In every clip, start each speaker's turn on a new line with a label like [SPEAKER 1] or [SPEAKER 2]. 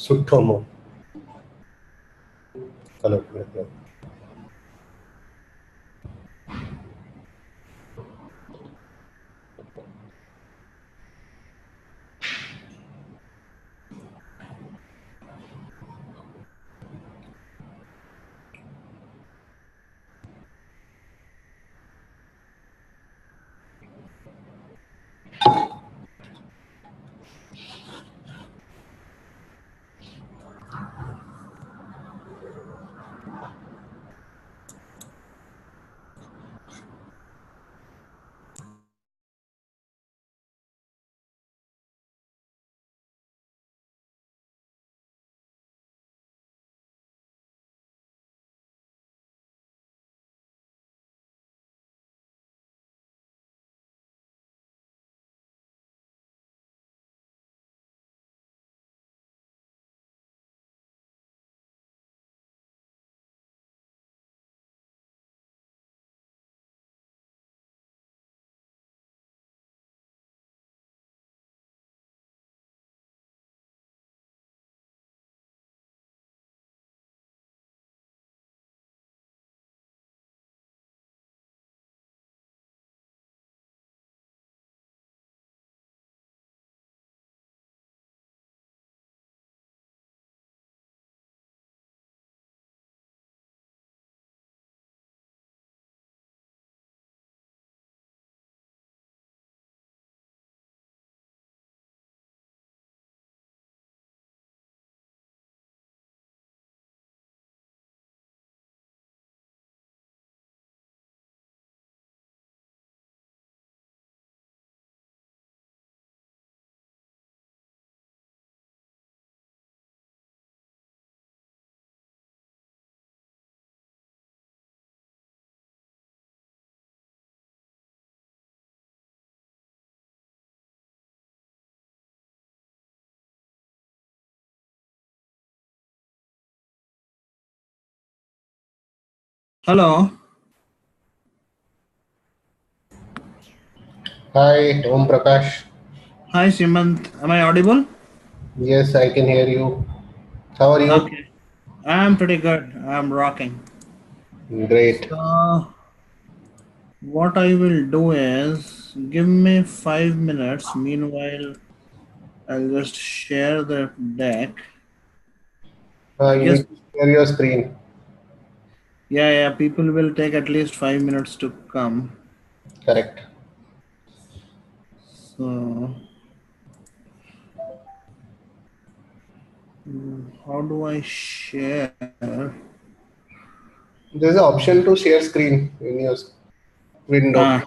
[SPEAKER 1] Suttomo. Hello.
[SPEAKER 2] Hello.
[SPEAKER 1] Hi, Om Prakash.
[SPEAKER 2] Hi, Simant. Am I audible?
[SPEAKER 1] Yes, I can hear you. How are you?
[SPEAKER 2] Okay. I'm pretty good. I'm rocking.
[SPEAKER 1] Great.
[SPEAKER 2] So, what I will do is give me 5 minutes. Meanwhile, I'll just share the deck. I
[SPEAKER 1] You
[SPEAKER 2] guess,
[SPEAKER 1] need to share your screen.
[SPEAKER 2] yeah, people will take at least 5 minutes to come.
[SPEAKER 1] Correct.
[SPEAKER 2] So, how do I share?
[SPEAKER 1] There's an option to share screen in your window.
[SPEAKER 2] Ah,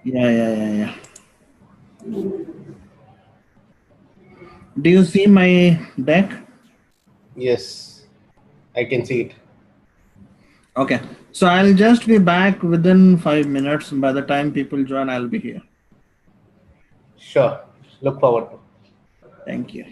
[SPEAKER 2] yeah. Do you see my deck?
[SPEAKER 1] Yes, I can see it.
[SPEAKER 2] Okay. So I'll just be back within 5 minutes. By the time people join, I'll be here.
[SPEAKER 1] Sure. Look forward to.
[SPEAKER 2] Thank you.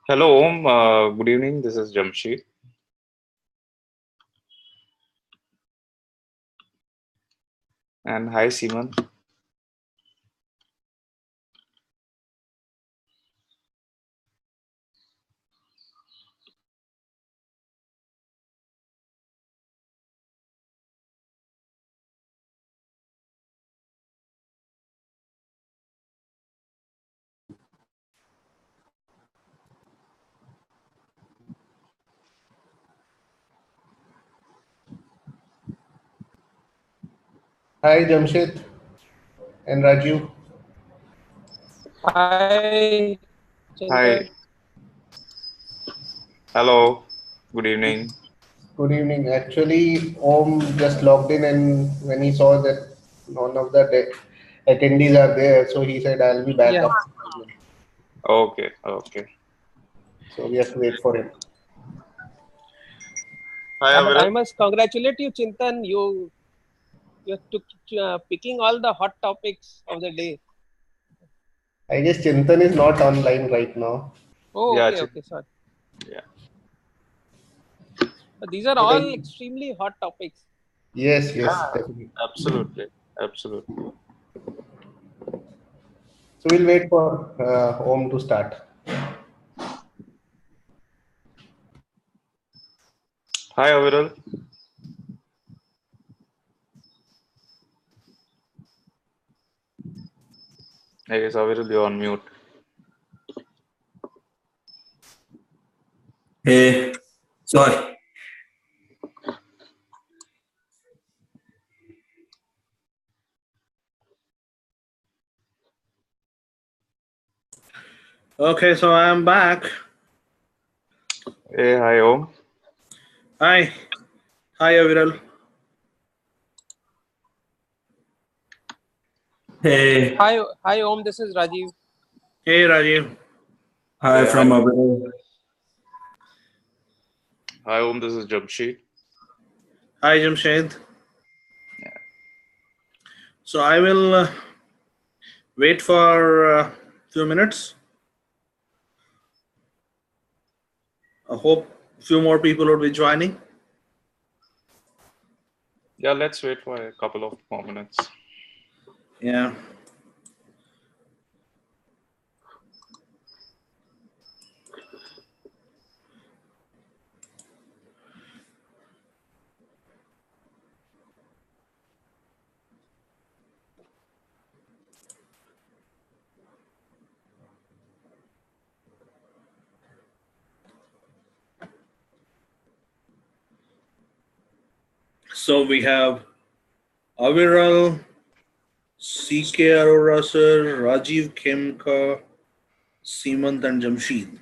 [SPEAKER 3] Hello, Om. Good evening. This is Jamshid. And hi, Seaman.
[SPEAKER 1] Hi, Jamshid and Raju.
[SPEAKER 4] Hi,
[SPEAKER 3] Hi.
[SPEAKER 4] Chintan.
[SPEAKER 3] Hello. Good evening.
[SPEAKER 1] Good evening. Actually, Om just logged in, and when he saw that none of the attendees are there, so he said, "I'll be back
[SPEAKER 4] Yeah,
[SPEAKER 1] after 5 minutes."
[SPEAKER 3] Okay. Okay.
[SPEAKER 1] So we have to wait for him.
[SPEAKER 3] Hi,
[SPEAKER 4] but I
[SPEAKER 3] Aviral.
[SPEAKER 4] must congratulate you, Chintan. You took picking all the hot topics of the day.
[SPEAKER 1] I guess Chintan is not online right now.
[SPEAKER 4] Oh,
[SPEAKER 3] Yeah.
[SPEAKER 4] okay, sorry.
[SPEAKER 3] Yeah.
[SPEAKER 4] But these are
[SPEAKER 1] But
[SPEAKER 4] all extremely hot topics.
[SPEAKER 1] yes, yes,
[SPEAKER 3] Yeah.
[SPEAKER 1] definitely.
[SPEAKER 3] Absolutely. Absolutely.
[SPEAKER 1] So we'll wait for Om to start.
[SPEAKER 3] Hi, Aviral. I guess Aviral, you're on mute.
[SPEAKER 5] Hey, sorry.
[SPEAKER 2] Okay, so I am back.
[SPEAKER 3] Hey, hi, Om.
[SPEAKER 2] Hi. Hi, Aviral.
[SPEAKER 5] Hey,
[SPEAKER 4] Hi, Om. This is Rajiv.
[SPEAKER 2] Hey, Rajiv.
[SPEAKER 5] hi
[SPEAKER 3] Hey, hi.
[SPEAKER 5] from Abu.
[SPEAKER 3] Hi, Om. This is Jamshid.
[SPEAKER 2] Hi, Jamshed. So I will wait for a few minutes. I hope a few more people will be joining.
[SPEAKER 3] Yeah, let's wait for a couple of more minutes.
[SPEAKER 2] Yeah. So we have Aviral, CK Arora sir, Rajiv Khemka, Seemant and Jamshed.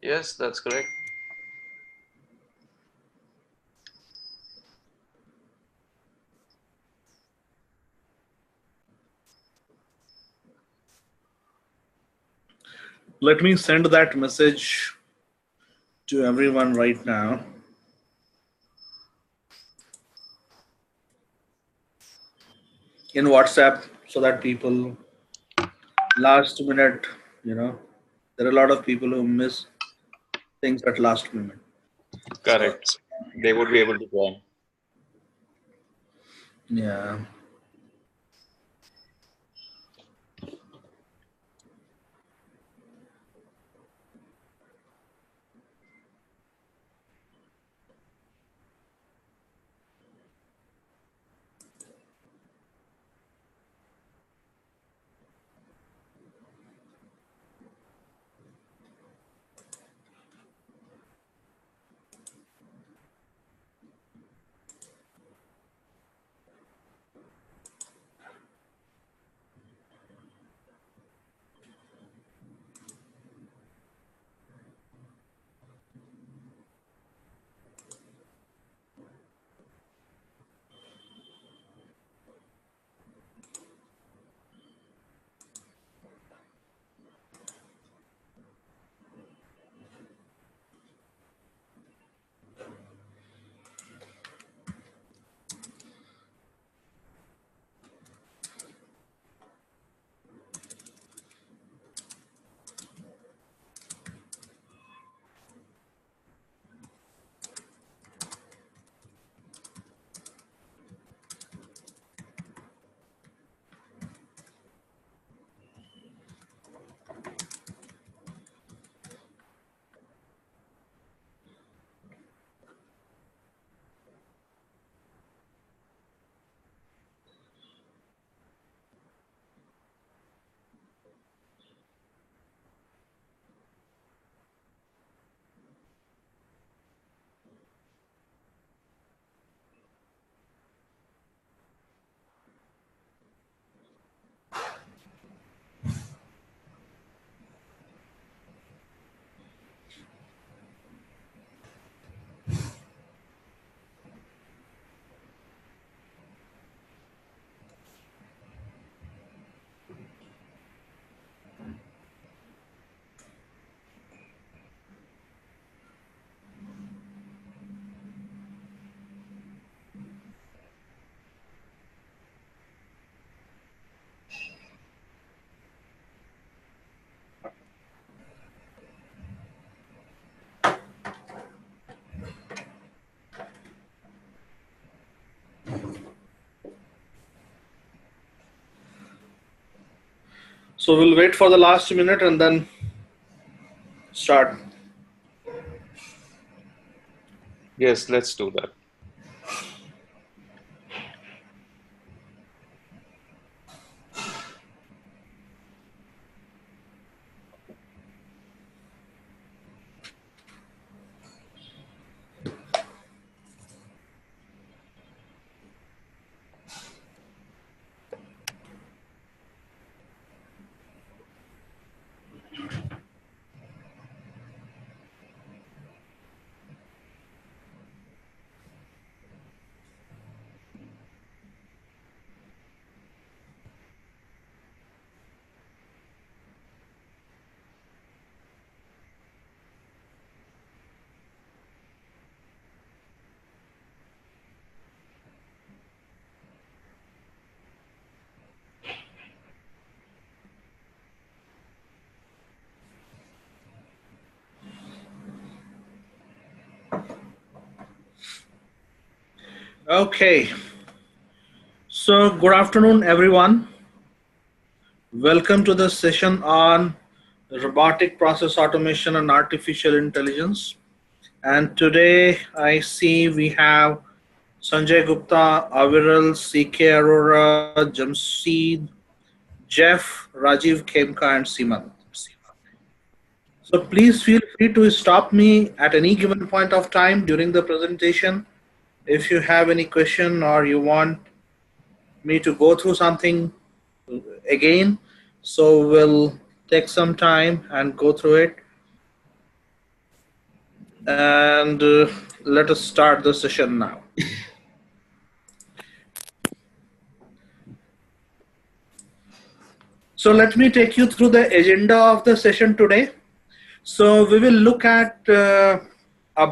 [SPEAKER 3] Yes, that's correct.
[SPEAKER 2] Let me send that message to everyone right now. In WhatsApp so that people last minute, there are a lot of people who miss things at last minute. So
[SPEAKER 3] Correct. They would be able to join.
[SPEAKER 2] yeah. So we'll wait for the last minute and then start.
[SPEAKER 3] Yes, let's do that.
[SPEAKER 2] Okay. So good afternoon, everyone. Welcome to the session on robotic process automation and artificial intelligence. And today I see we have Sanjay Gupta, Aviral, CK Arora, Jamseed, Jeff, Rajiv Khemka, and Simon. So please feel free to stop me at any given point of time during the presentation if you have any question or you want me to go through something again. So we'll take some time and go through it. And let us start the session now. So let me take you through the agenda of the session today. So we will look at a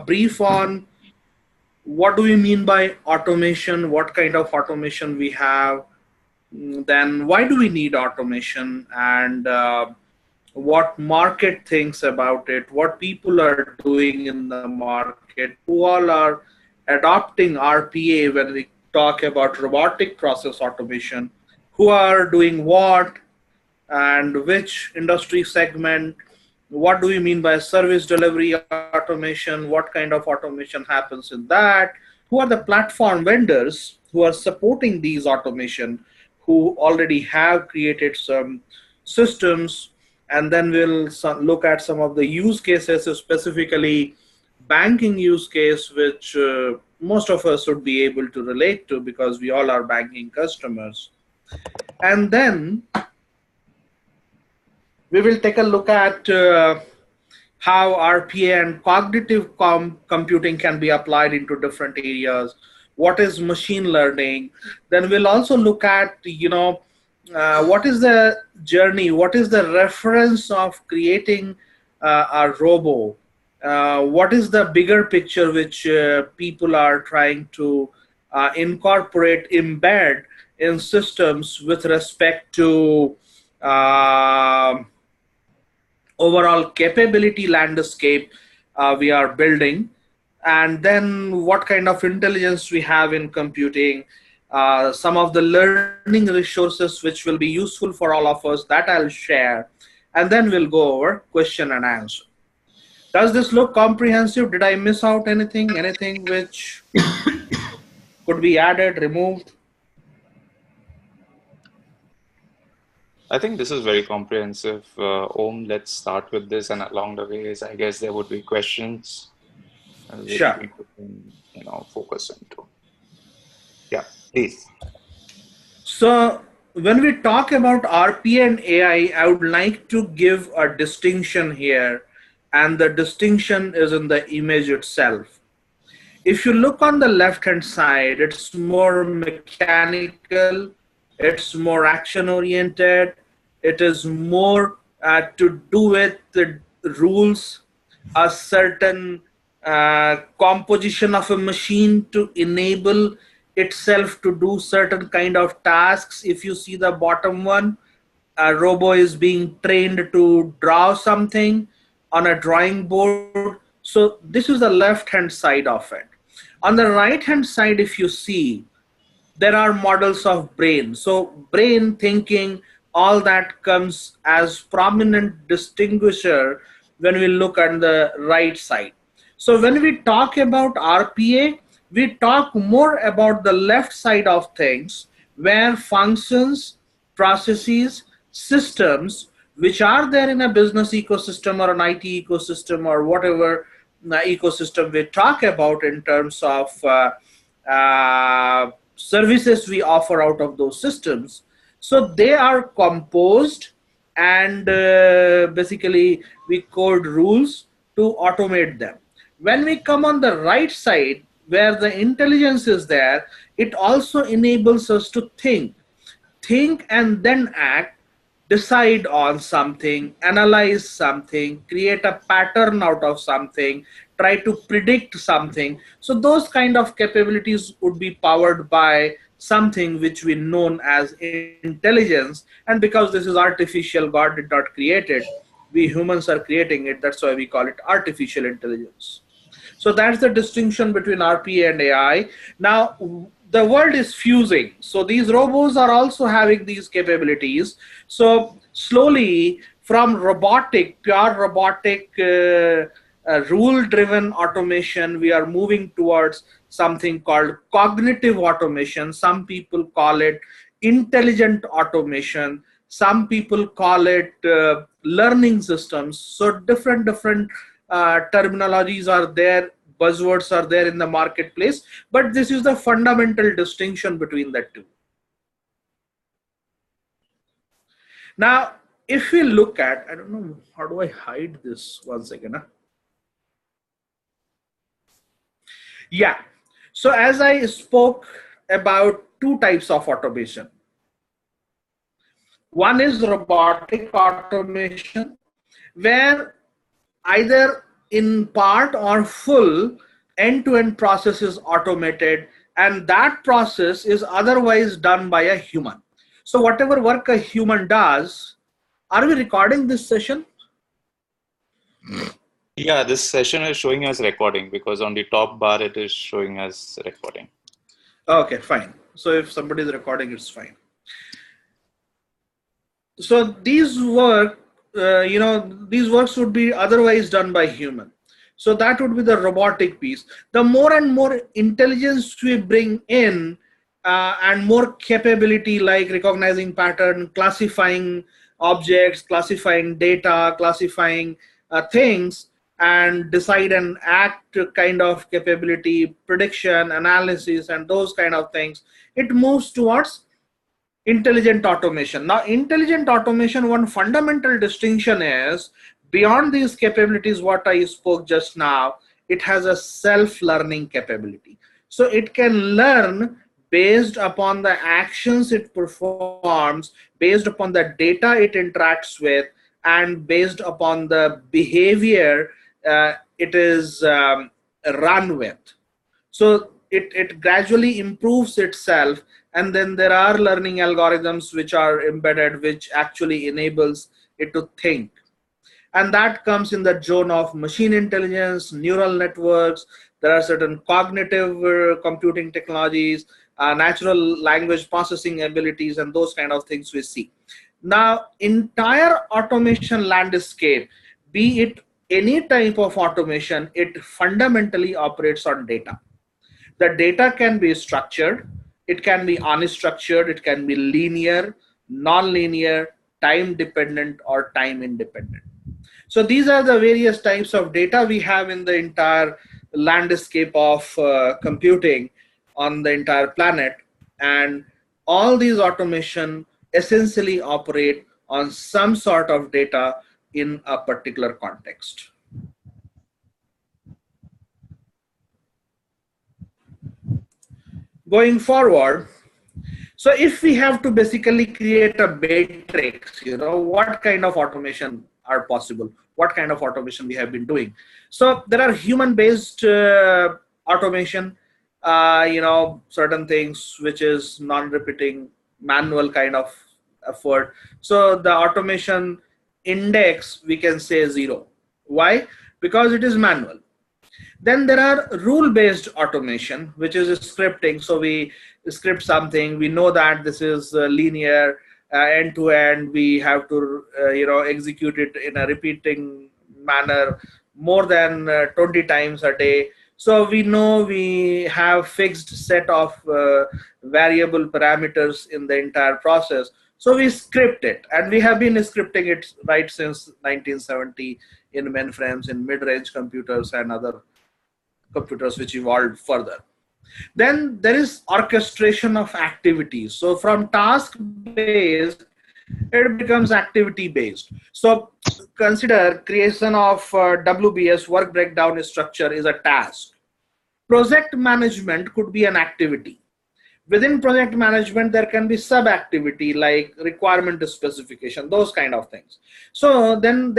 [SPEAKER 2] brief on what do we mean by automation, what kind of automation we have, then why do we need automation, and what market thinks about it, what people are doing in the market, who all are adopting RPA when we talk about robotic process automation, who are doing what, and which industry segment, what do we mean by service delivery automation, what kind of automation happens in that, who are the platform vendors who are supporting these automation, who already have created some systems, and then we'll look at some of the use cases, specifically banking use case, which most of us would be able to relate to because we all are banking customers. And then we will take a look at how RPA and cognitive computing can be applied into different areas. What is machine learning? Then we'll also look at, what is the journey? What is the reference of creating a robo? What is the bigger picture which people are trying to incorporate, embed in systems with respect to overall capability landscape we are building, and then what kind of intelligence we have in computing, some of the learning resources which will be useful for all of us that I'll share, and then we'll go over question and answer. Does this look comprehensive? Did I miss out anything? Anything which could be added, removed?
[SPEAKER 3] I think this is very comprehensive. Om, let's start with this, and along the ways, I guess there would be questions which
[SPEAKER 2] Sure.
[SPEAKER 3] people can, focus into. Yeah, please.
[SPEAKER 2] So when we talk about RPA and AI, I would like to give a distinction here, and the distinction is in the image itself. If you look on the left-hand side, it's more mechanical, it's more action-oriented, it is more to do with the rules, a certain composition of a machine to enable itself to do certain kind of tasks. If you see the bottom one, a robo is being trained to draw something on a drawing board. So this is the left-hand side of it. On the right-hand side, if you see, there are models of brain. So brain thinking, all that comes as prominent distinguisher when we look at the right side. So when we talk about RPA, we talk more about the left side of things, where functions, processes, systems, which are there in a business ecosystem or an IT ecosystem or whatever ecosystem we talk about in terms of services we offer out of those systems. So they are composed, and basically we code rules to automate them. When we come on the right side, where the intelligence is there, it also enables us to think and then act, decide on something, analyze something, create a pattern out of something, try to predict something. So those kind of capabilities would be powered by something which we known as intelligence. And because this is artificial, God did not create it, we humans are creating it. That's why we call it artificial intelligence. So that's the distinction between RPA and AI. Now, the world is fusing. So these robots are also having these capabilities. So slowly, from robotic, pure robotic, rule-driven automation, we are moving towards something called cognitive automation. Some people call it intelligent automation. Some people call it learning systems. So different terminologies are there, buzzwords are there in the marketplace, but this is the fundamental distinction between the two. Now, if we look at, I don't know, how do I hide this? 1 second. Huh? Yeah. So as I spoke about two types of automation. One is robotic automation, where either in part or full end-to-end process is automated, and that process is otherwise done by a human. So whatever work a human does, are we recording this session?
[SPEAKER 3] Yeah, this session is showing as recording because on the top bar it is showing as recording.
[SPEAKER 2] Okay, fine. So if somebody is recording, it's fine. So these work, these works would be otherwise done by human. So that would be the robotic piece. The more and more intelligence we bring in, and more capability like recognizing pattern, classifying objects, classifying data, classifying things, and decide and act kind of capability, prediction, analysis, and those kind of things, it moves towards intelligent automation. Now, intelligent automation, one fundamental distinction is beyond these capabilities, what I spoke just now, it has a self-learning capability. So it can learn based upon the actions it performs, based upon the data it interacts with, and based upon the behavior it is run with. So it gradually improves itself, and then there are learning algorithms which are embedded, which actually enables it to think. And that comes in the zone of machine intelligence, neural networks. There are certain cognitive computing technologies, natural language processing abilities, and those kind of things we see. Now, entire automation landscape, be it any type of automation, it fundamentally operates on data. The data can be structured, it can be unstructured, it can be linear, non-linear, time dependent, or time independent. So these are the various types of data we have in the entire landscape of computing on the entire planet, and all these automation essentially operate on some sort of data in a particular context. Going forward, so if we have to basically create a matrix, what kind of automation are possible, what kind of automation we have been doing. So there are human-based automation, certain things which is non-repeating, manual kind of effort. So the automation index, we can say 0. Why? Because it is manual. Then there are rule-based automation, which is scripting. So we script something, we know that this is linear, end to end. We have to execute it in a repeating manner more than 20 times a day. So we know we have fixed set of variable parameters in the entire process. So we script it, and we have been scripting it right since 1970 in mainframes, in mid-range computers and other computers which evolved further. Then there is orchestration of activities. So from task based, it becomes activity based. So consider creation of WBS, work breakdown structure, is a task. Project management could be an activity. Within project management, there can be sub activity like requirement specification, those kind of things. So then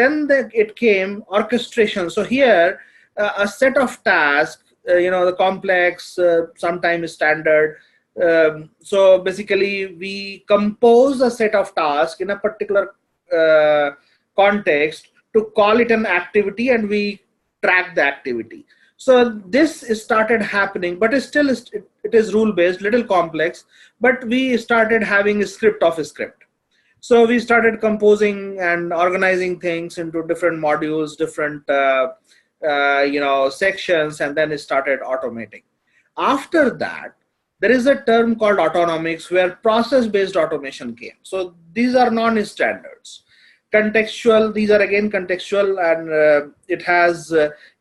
[SPEAKER 2] it came orchestration. So here a set of tasks, the complex, sometimes standard. So basically we compose a set of tasks in a particular context to call it an activity, and we track the activity. So this started happening, but it is rule based, little complex, but we started having a script of a script. So we started composing and organizing things into different modules, different sections, and then it started automating. After that, there is a term called autonomics, where process based automation came. So these are non-standards. Contextual, these are again contextual, and it has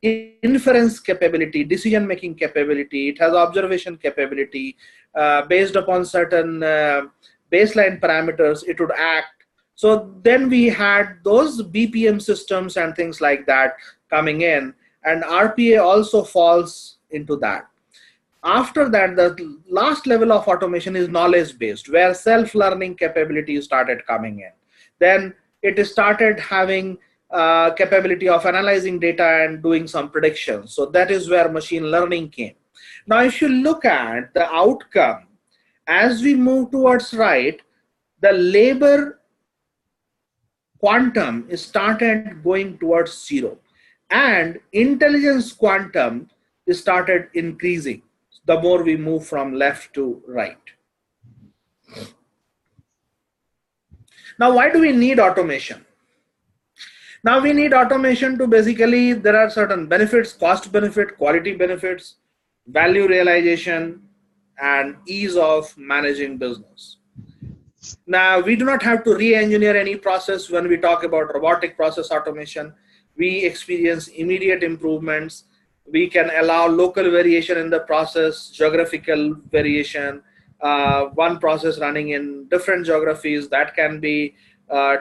[SPEAKER 2] inference capability, decision making capability, it has observation capability. Based upon certain baseline parameters, it would act. So then we had those BPM systems and things like that coming in, and RPA also falls into that. After that, the last level of automation is knowledge based, where self-learning capability started coming in. Then it started having capability of analyzing data and doing some predictions. So that is where machine learning came. Now, if you look at the outcome, as we move towards right, the labor quantum started going towards zero, and intelligence quantum started increasing the more we move from left to right. Now, why do we need automation? Now we need automation to basically, there are certain benefits, cost benefit, quality benefits, value realization, and ease of managing business. Now we do not have to re-engineer any process. When we talk about robotic process automation, we experience immediate improvements. We can allow local variation in the process, geographical variation, one process running in different geographies, that can be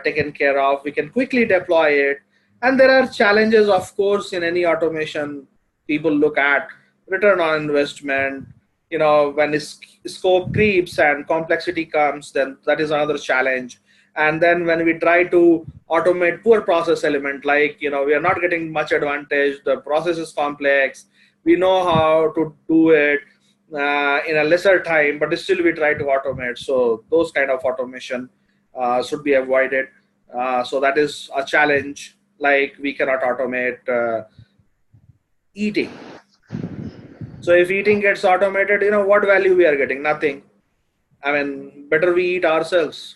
[SPEAKER 2] taken care of. We can quickly deploy it. And there are challenges, of course, in any automation. People look at return on investment. When scope creeps and complexity comes, then that is another challenge. And then when we try to automate poor process element, like, we are not getting much advantage, the process is complex, we know how to do it in a lesser time, but still we try to automate. So those kind of automation should be avoided. So that is a challenge. Like, we cannot automate eating. So if eating gets automated, what value we are getting? Nothing. I mean, better we eat ourselves.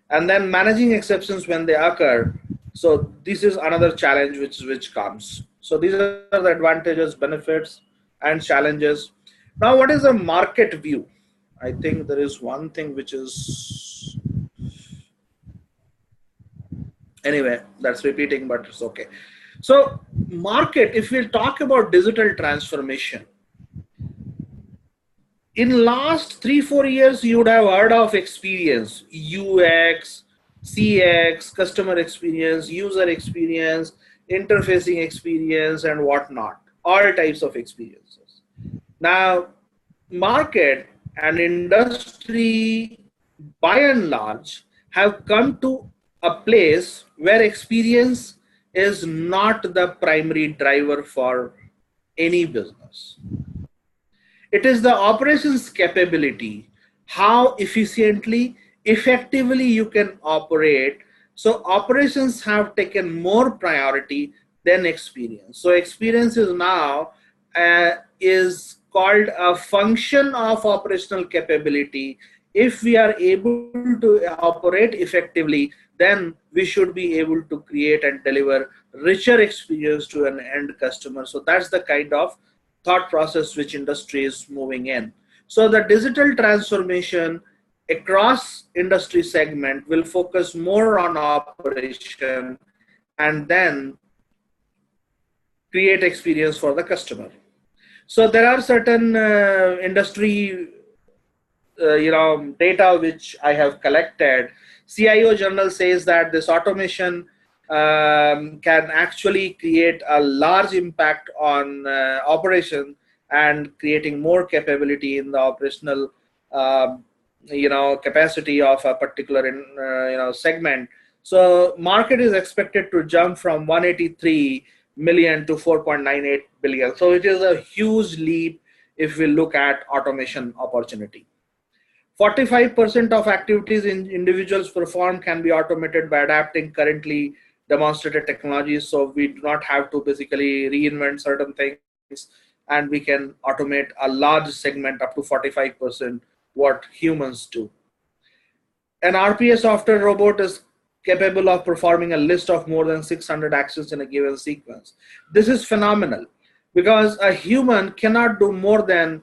[SPEAKER 2] And then managing exceptions when they occur. So this is another challenge which comes. So these are the advantages, benefits, and challenges. Now, what is the market view? I think there is one thing which is, anyway, that's repeating, but it's okay. So market, if we talk about digital transformation, in last 3-4 years, you would have heard of experience, UX, CX, customer experience, user experience, interfacing experience, and whatnot, all types of experiences. Now, market and industry, by and large, have come to a place where experience is not the primary driver for any business. It is the operations capability, how efficiently, effectively you can operate. So operations have taken more priority than experience. So experience is now is called a function of operational capability. if we are able to operate effectively, then we should be able to create and deliver richer experience to an end customer. So that's the kind of thought process which industry is moving in. So the digital transformation across industry segment will focus more on operation and then create experience for the customer. So there are certain industry data which I have collected. CIO Journal says that this automation can actually create a large impact on operation and creating more capability in the operational capacity of a particular segment. So market is expected to jump from 183 million to 4.98 billion. So it is a huge leap if we look at automation opportunity. 45% of activities individuals perform can be automated by adapting currently demonstrated technologies. So we do not have to basically reinvent certain things, and we can automate a large segment up to 45% what humans do. An RPA software robot is capable of performing a list of more than 600 actions in a given sequence. This is phenomenal because a human cannot do more than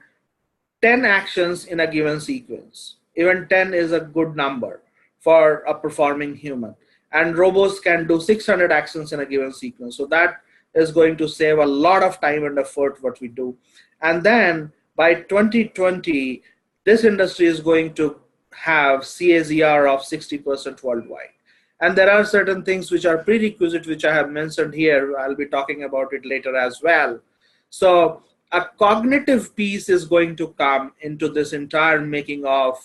[SPEAKER 2] 10 actions in a given sequence. Even 10 is a good number for a performing human. And robots can do 600 actions in a given sequence. So that is going to save a lot of time and effort what we do. And then by 2020, this industry is going to have CAGR of 60% worldwide. And there are certain things which are prerequisite, which I have mentioned here. I'll be talking about it later as well. So a cognitive piece is going to come into this entire making of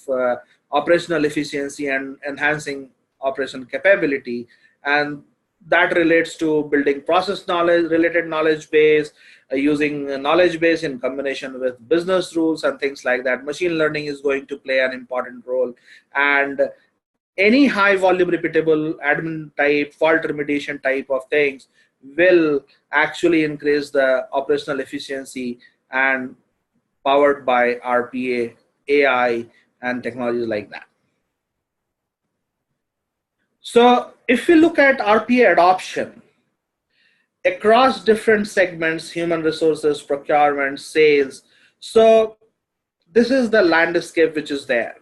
[SPEAKER 2] operational efficiency and enhancing operation capability. And that relates to building process knowledge, related knowledge base, using knowledge base in combination with business rules and things like that. Machine learning is going to play an important role. And any high volume repeatable admin type, fault remediation type of things will actually increase the operational efficiency and powered by RPA, AI, and technologies like that. So if we look at RPA adoption across different segments, human resources, procurement, sales, so this is the landscape which is there.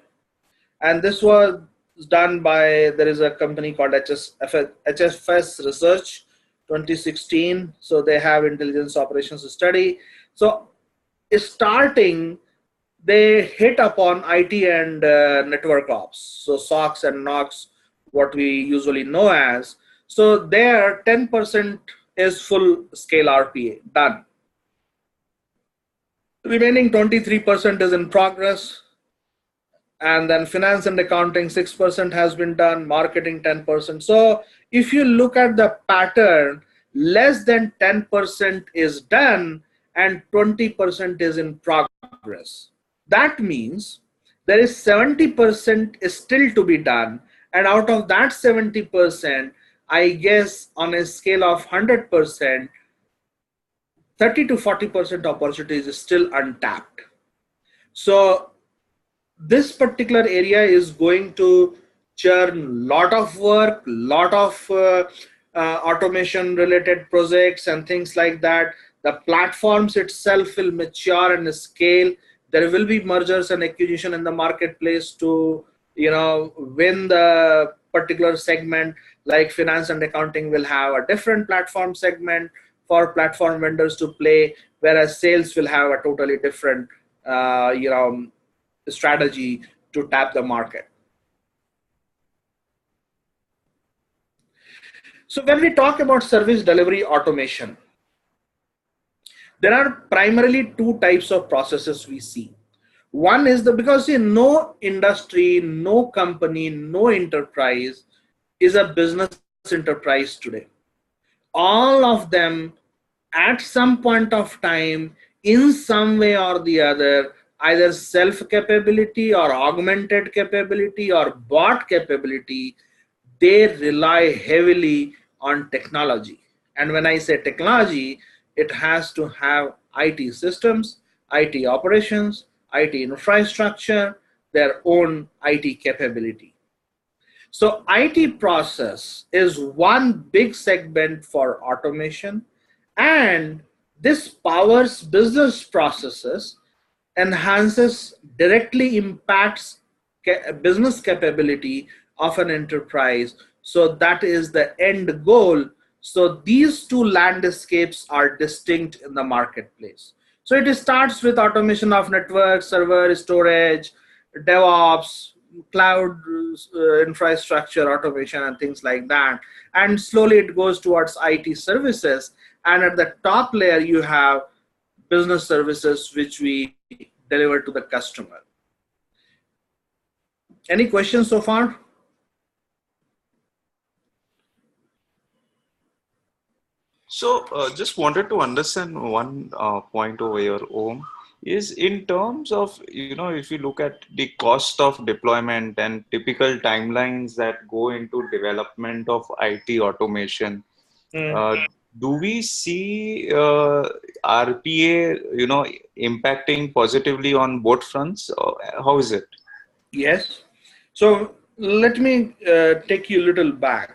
[SPEAKER 2] And this was done by, there is a company called HFS Research 2016. So they have intelligence operations study. So starting, they hit upon IT and network ops. So SOCs and NOCs, what we usually know as. So there 10% is full scale RPA done. Remaining 23% is in progress. And then finance and accounting 6% has been done, marketing 10%. So if you look at the pattern, less than 10% is done and 20% is in progress. That means there is 70% is still to be done. And out of that 70%, I guess on a scale of 100%, 30 to 40% opportunities is still untapped. So this particular area is going to churn lot of work, lot of automation related projects and things like that. The platforms itself will mature and scale. There will be mergers and acquisition in the marketplace to win the particular segment. Like finance and accounting will have a different platform segment for platform vendors to play, whereas sales will have a totally different strategy to tap the market. So when we talk about service delivery automation, there are primarily two types of processes we see. One is because no industry, no company, no enterprise is a business enterprise today. All of them at some point of time, in some way or the other, either self capability or augmented capability or bot capability, they rely heavily on technology. And when I say technology, it has to have IT systems, IT operations, IT infrastructure. their own IT capability. So IT process is one big segment for automation, and this powers business processes, enhances, directly impacts business capability of an enterprise. So that is the end goal. So these two landscapes are distinct in the marketplace. So it starts with automation of network, server, storage, DevOps, cloud infrastructure automation and things like that. And slowly it goes towards IT services. And at the top layer, you have business services, which we deliver to the customer. Any questions so far?
[SPEAKER 3] So, just wanted to understand one point over here, Om, is in terms of, if you look at the cost of deployment and typical timelines that go into development of IT automation, do we see RPA, impacting positively on both fronts? Or how is it?
[SPEAKER 2] Yes. So let me take you a little back.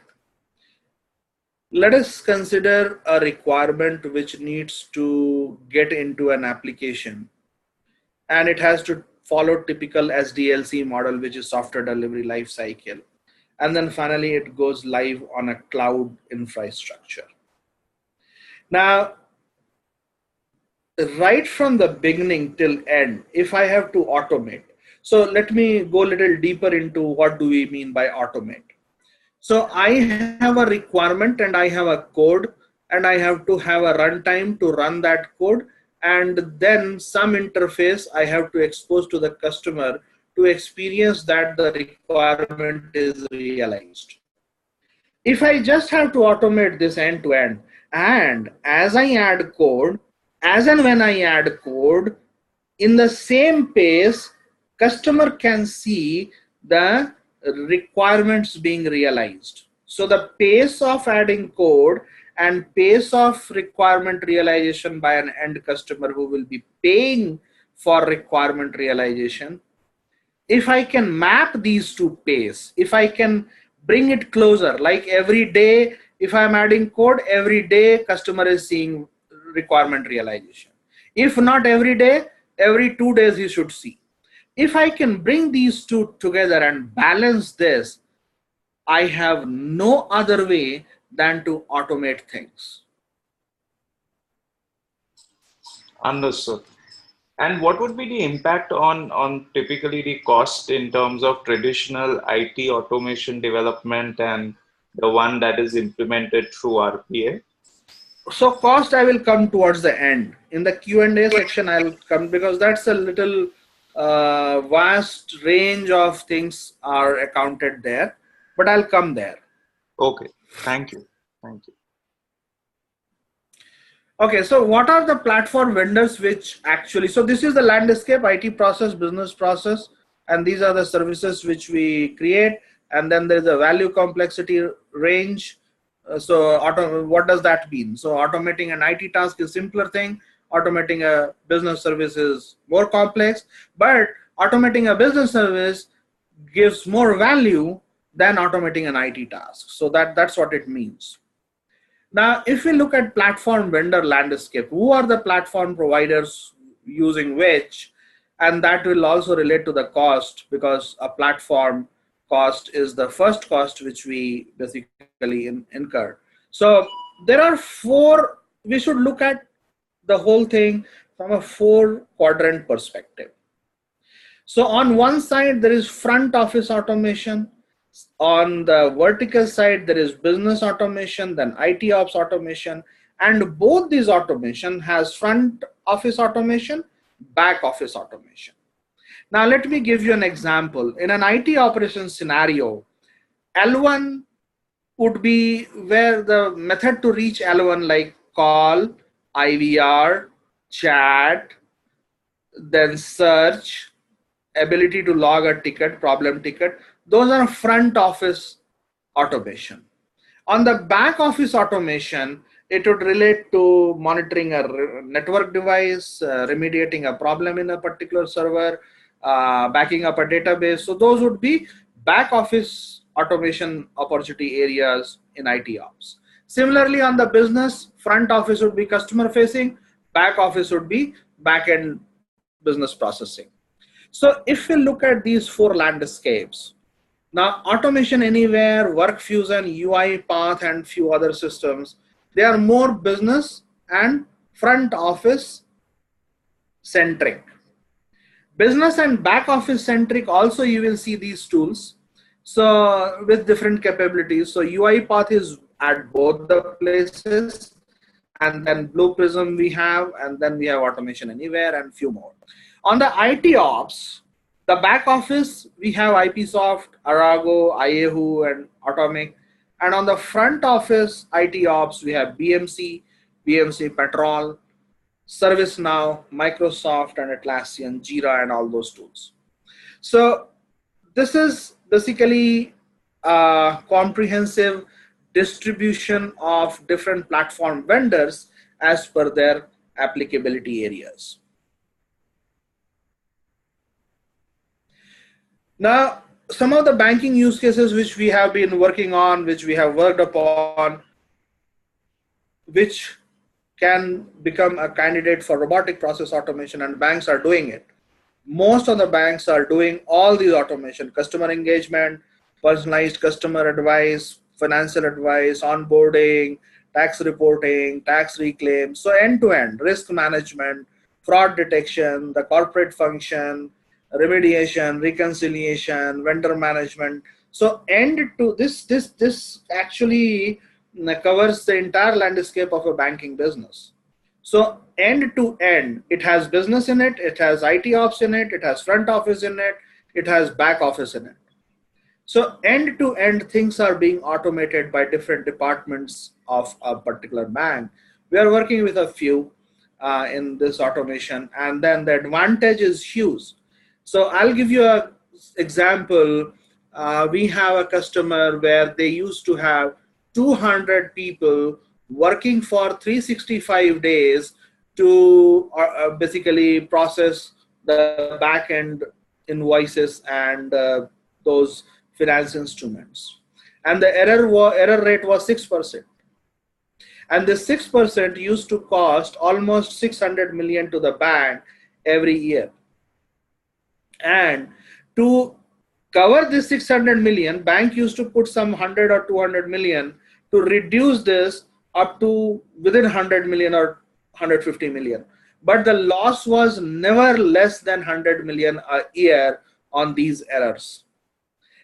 [SPEAKER 2] Let us consider a requirement which needs to get into an application, and it has to follow typical SDLC model, which is software delivery life cycle. And then finally it goes live on a cloud infrastructure. Now, right from the beginning till end, if I have to automate, so let me go a little deeper into what do we mean by automate. So I have a requirement and I have a code, and I have to have a runtime to run that code, and then some interface I have to expose to the customer to experience that the requirement is realized. If I just have to automate this end to end, and as I add code, as and when I add code, in the same pace, customer can see the requirements being realized. So the pace of adding code and pace of requirement realization by an end customer who will be paying for requirement realization, if I can map these two pace, if I can bring it closer, like every day, if I'm adding code, every day customer is seeing requirement realization. If not every day, every 2 days he should see. If I can bring these two together and balance this, I have no other way than to automate things.
[SPEAKER 3] Understood. And what would be the impact on typically the cost in terms of traditional IT automation development and the one that is implemented through RPA?
[SPEAKER 2] So cost I will come towards the end. In the Q&A section I'll come, because that's a little vast range of things are accounted there, but I'll come there.
[SPEAKER 3] Okay, thank you. Thank you.
[SPEAKER 2] Okay, so what are the platform vendors which actually, so this is the landscape, IT process, business process, and these are the services which we create. And then there's a value complexity range. What does that mean? So automating an IT task is simpler thing. Automating a business service is more complex, but automating a business service gives more value than automating an IT task. So that's what it means. Now, if we look at platform vendor landscape, who are the platform providers using which? And that will also relate to the cost, because a platform cost is the first cost which we basically incur. So there are four, we should look at the whole thing from a 4-quadrant perspective. So on one side, there is front office automation. On the vertical side, there is business automation, then IT ops automation, and both these automation has front office automation, back office automation. Now, let me give you an example. In an IT operations scenario, L1 would be where the method to reach L1 like call, IVR, chat, then search, ability to log a ticket, problem ticket. Those are front office automation. On the back office automation, it would relate to monitoring a network device, remediating a problem in a particular server, backing up a database. So those would be back office automation opportunity areas in IT ops. Similarly, on the business, front office would be customer facing, back office would be back end business processing. So if we look at these four landscapes, now automation anywhere, work fusion, UiPath, and few other systems, they are more business and front office centric. Business and back office centric also you will see these tools, so with different capabilities. So UiPath is at both the places, and then Blue Prism we have, and then we have Automation Anywhere and few more. On the IT ops, the back office, we have IPsoft, Arago, IAHU, and Atomic. And on the front office IT ops, we have BMC, Petrol, ServiceNow, Microsoft, and Atlassian, Jira, and all those tools. So this is basically a comprehensive distribution of different platform vendors as per their applicability areas. Now, some of the banking use cases which we have been working on, which we have worked upon, which can become a candidate for robotic process automation, and banks are doing it. Most of the banks are doing all these automation: customer engagement, personalized customer advice, financial advice, onboarding, tax reporting, tax reclaim. So end-to-end, risk management, fraud detection, the corporate function, remediation, reconciliation, vendor management. So end to this actually covers the entire landscape of a banking business. So end to end, it has business in it, it has IT ops in it, it has front office in it, it has back office in it. So end to end things are being automated by different departments of a particular bank. We are working with a few in this automation, and then the advantage is huge. So I'll give you an example. We have a customer where they used to have 200 people working for 365 days to basically process the back-end invoices and those finance instruments. And the error rate was 6%. And the 6% used to cost almost 600 million to the bank every year. And to cover this 600 million, bank used to put some 100 or 200 million to reduce this up to within 100 million or 150 million. But the loss was never less than 100 million a year on these errors.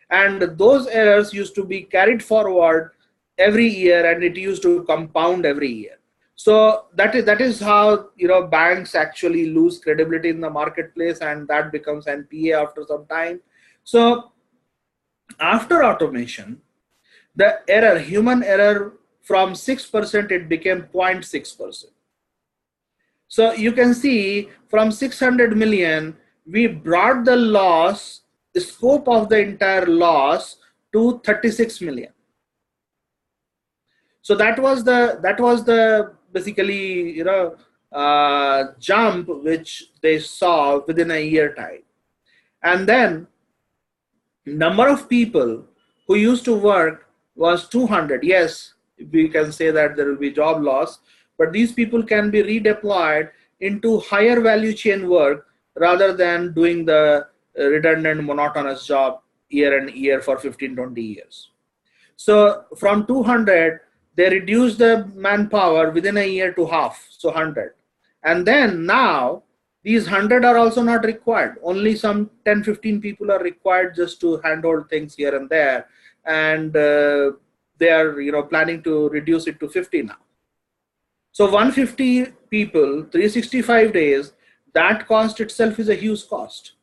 [SPEAKER 2] And those errors used to be carried forward every year, and it used to compound every year. So that is how banks actually lose credibility in the marketplace, and that becomes NPA after some time. So after automation, the error, human error, from 6% it became 0.6%. So you can see from 600 million, we brought the loss, the scope of the entire loss, to 36 million. So that was the basically jump which they saw within a year time. And then number of people who used to work was 200. Yes, we can say that there will be job loss, but these people can be redeployed into higher value chain work rather than doing the redundant monotonous job year and year for 15-20 years. So from 200, they reduced the manpower within a year to half, so 100. And then now these 100 are also not required. Only some 10-15 people are required just to handhold things here and there. And they are planning to reduce it to 50 now. So 150 people, 365 days, that cost itself is a huge cost.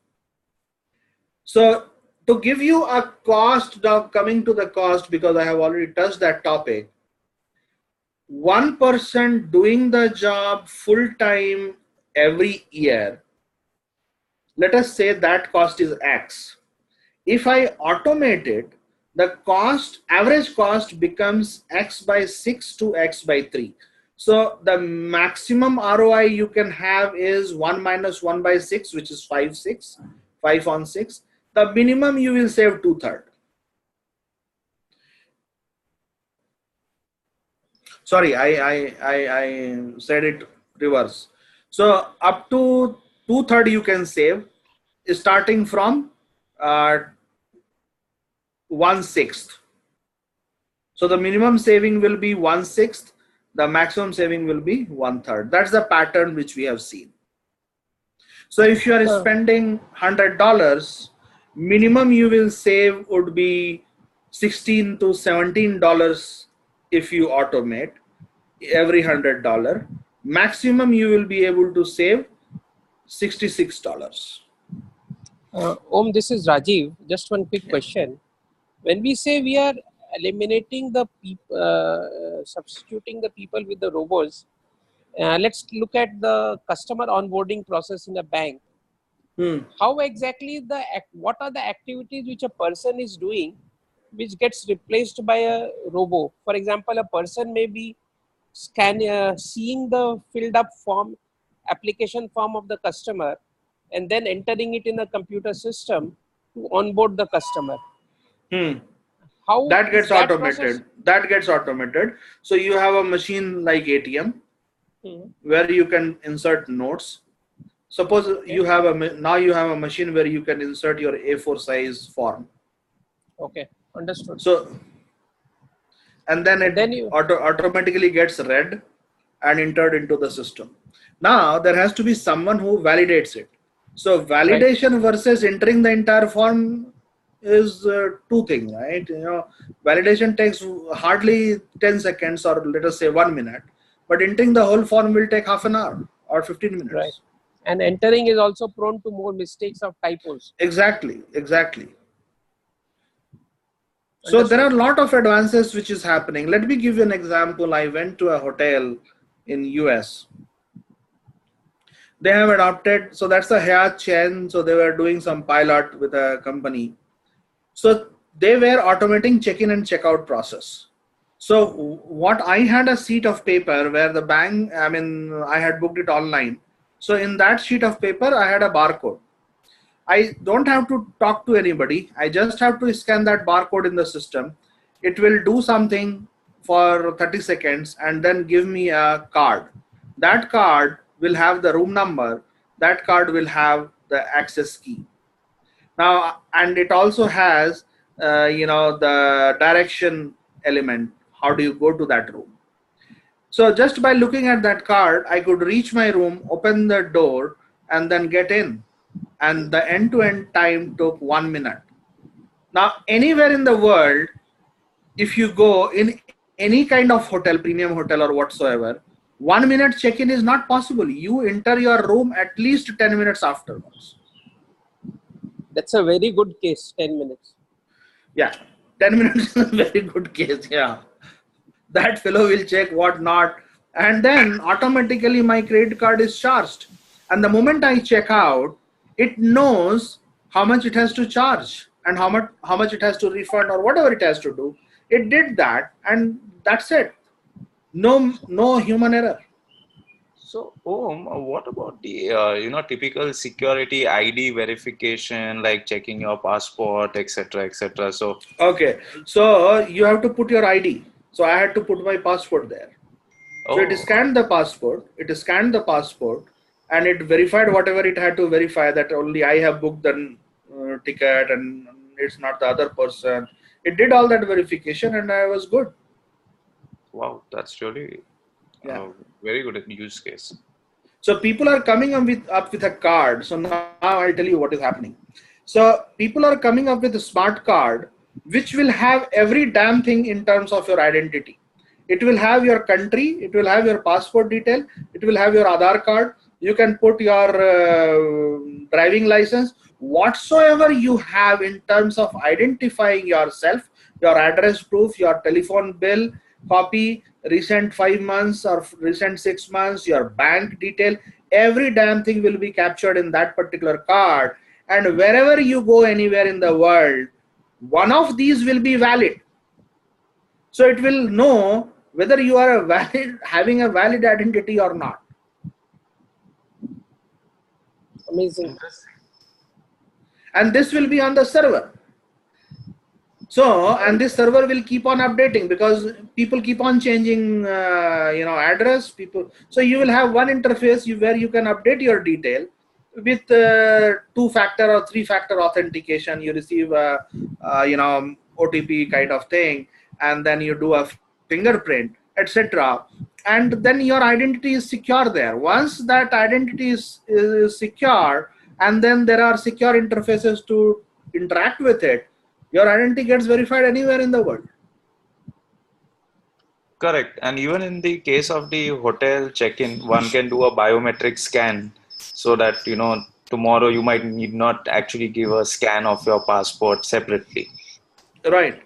[SPEAKER 2] So to give you a cost, now coming to the cost, because I have already touched that topic, one person doing the job full time every year, let us say that cost is X. If I automate it, the cost, average cost becomes X by 6 to X by 3. So the maximum ROI you can have is 1 minus 1 by 6, which is 5 5 on 6, the minimum you will save 2/3. Sorry, I said it reverse. So up to 2/3 you can save, starting from 1/6. So the minimum saving will be 1/6. The maximum saving will be 1/3. That's the pattern which we have seen. So if you are spending $100, minimum you will save would be $16 to $17 if you automate every $100. Maximum you will be able to save $66.
[SPEAKER 4] Om, this is Rajiv. Just one quick question. When we say we are eliminating the substituting the people with the robots, let's look at the customer onboarding process in a bank. How exactly what are the activities which a person is doing which gets replaced by a robo? For example, a person may be seeing the filled up form, application form of the customer, and then entering it in a computer system to onboard the customer. How
[SPEAKER 2] that gets
[SPEAKER 4] that
[SPEAKER 2] automated.
[SPEAKER 4] process?
[SPEAKER 2] That gets automated. So you have a machine like ATM where you can insert notes. Suppose you have now you have a machine where you can insert your A4 size form.
[SPEAKER 4] Okay, understood.
[SPEAKER 2] So and then it automatically gets read and entered into the system. Now there has to be someone who validates it. So validation versus entering the entire form is two things, right? Validation takes hardly 10 seconds or let us say 1 minute, but entering the whole form will take half an hour or 15 minutes.
[SPEAKER 4] Right. And entering is also prone to more mistakes of typos.
[SPEAKER 2] Exactly. So there are a lot of advances which is happening. Let me give you an example. I went to a hotel in US. They have adopted, so that's a Hyatt chain. So they were doing some pilot with a company. So they were automating check-in and check-out process. So what I had a sheet of paper where the bank, I had booked it online. So in that sheet of paper, I had a barcode. I don't have to talk to anybody. I just have to scan that barcode in the system. It will do something for 30 seconds and then give me a card. That card will have the room number. That card will have the access key. Now, and it also has, the direction element. How do you go to that room? So just by looking at that card, I could reach my room, open the door, and then get in. And the end-to-end time took 1 minute. Now, anywhere in the world, if you go in any kind of hotel, premium hotel or whatsoever, 1 minute check-in is not possible. You enter your room at least 10 minutes afterwards.
[SPEAKER 4] That's a very good case, 10 minutes.
[SPEAKER 2] Yeah, 10 minutes is a very good case, yeah. That fellow will check what not, and then automatically my credit card is charged. And the moment I check out, it knows how much it has to charge and how much it has to refund or whatever it has to do. It did that, and that's it. No human error.
[SPEAKER 3] So, what about the typical security ID verification, like checking your passport, etc., etc.? So
[SPEAKER 2] okay, so you have to put your ID. So I had to put my passport there. So it scanned the passport. And it verified whatever it had to verify, that only I have booked the ticket and it's not the other person. It did all that verification and I was good.
[SPEAKER 3] Wow, that's really very good use case.
[SPEAKER 2] So people are coming up with a card. So now I'll tell you what is happening. So people are coming up with a smart card which will have every damn thing in terms of your identity. It will have your country, it will have your passport detail, it will have your Aadhaar card. You can put your driving license, whatsoever you have in terms of identifying yourself, your address proof, your telephone bill copy, recent 5 months or recent 6 months, your bank detail, every damn thing will be captured in that particular card. And wherever you go anywhere in the world, one of these will be valid. So it will know whether you are having a valid identity or not.
[SPEAKER 4] Amazing.
[SPEAKER 2] and this will be on the server. So, and this server will keep on updating because people keep on changing, address people. So you will have one interface where you can update your detail with 2-factor or 3-factor authentication. You receive a, OTP kind of thing, and then you do a fingerprint, etc. And then your identity is secure there. Once that identity is secure, and then there are secure interfaces to interact with it, your identity gets verified anywhere in the world.
[SPEAKER 3] Correct. And even in the case of the hotel check-in, one can do a biometric scan so that, tomorrow you might need not actually give a scan of your passport separately.
[SPEAKER 2] Right.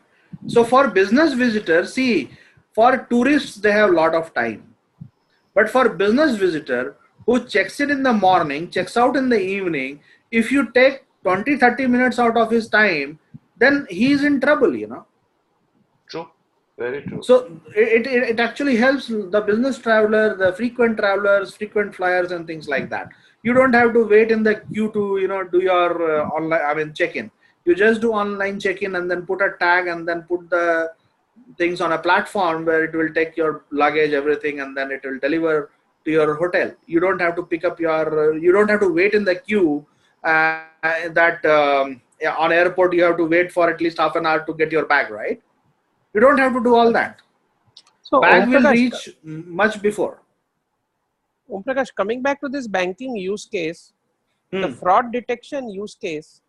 [SPEAKER 2] So for business visitors, see, for tourists, they have a lot of time. But for business visitor who checks in the morning, checks out in the evening, if you take 20-30 minutes out of his time, then he is in trouble,
[SPEAKER 3] True. Very true.
[SPEAKER 2] So it actually helps the business traveler, the frequent travelers, frequent flyers, and things like that. You don't have to wait in the queue to do your online check-in. You just do online check-in and then put a tag and then put the things on a platform where it will take your luggage, everything, and then it will deliver to your hotel. You don't have to pick up you don't have to wait in the queue. On airport you have to wait for at least half an hour to get your bag, right? You don't have to do all that.
[SPEAKER 4] So
[SPEAKER 2] Bag will reach much before.
[SPEAKER 4] Om Prakash, coming back to this banking use case, the fraud detection use case,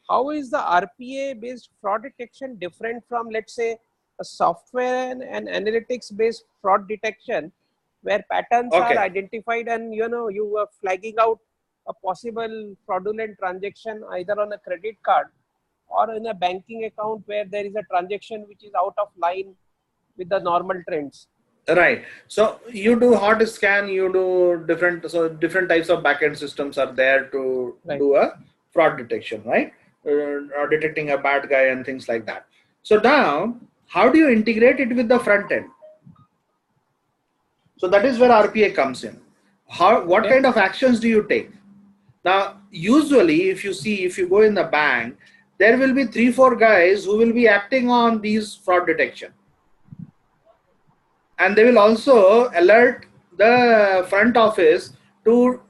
[SPEAKER 4] how is the RPA based fraud detection different from, let's say, a software and analytics based fraud detection where patterns are identified and you are flagging out a possible fraudulent transaction either on a credit card or in a banking account where there is a transaction which is out of line with the normal trends?
[SPEAKER 2] Right. So you do hot scan, you do different types of backend systems are there to do a fraud detection, right? Or detecting a bad guy and things like that. So now, how do you integrate it with the front end? So that is where RPA comes in. What kind of actions do you take? Now, usually, if you go in the bank, there will be 3-4 guys who will be acting on these fraud detection. And they will also alert the front office to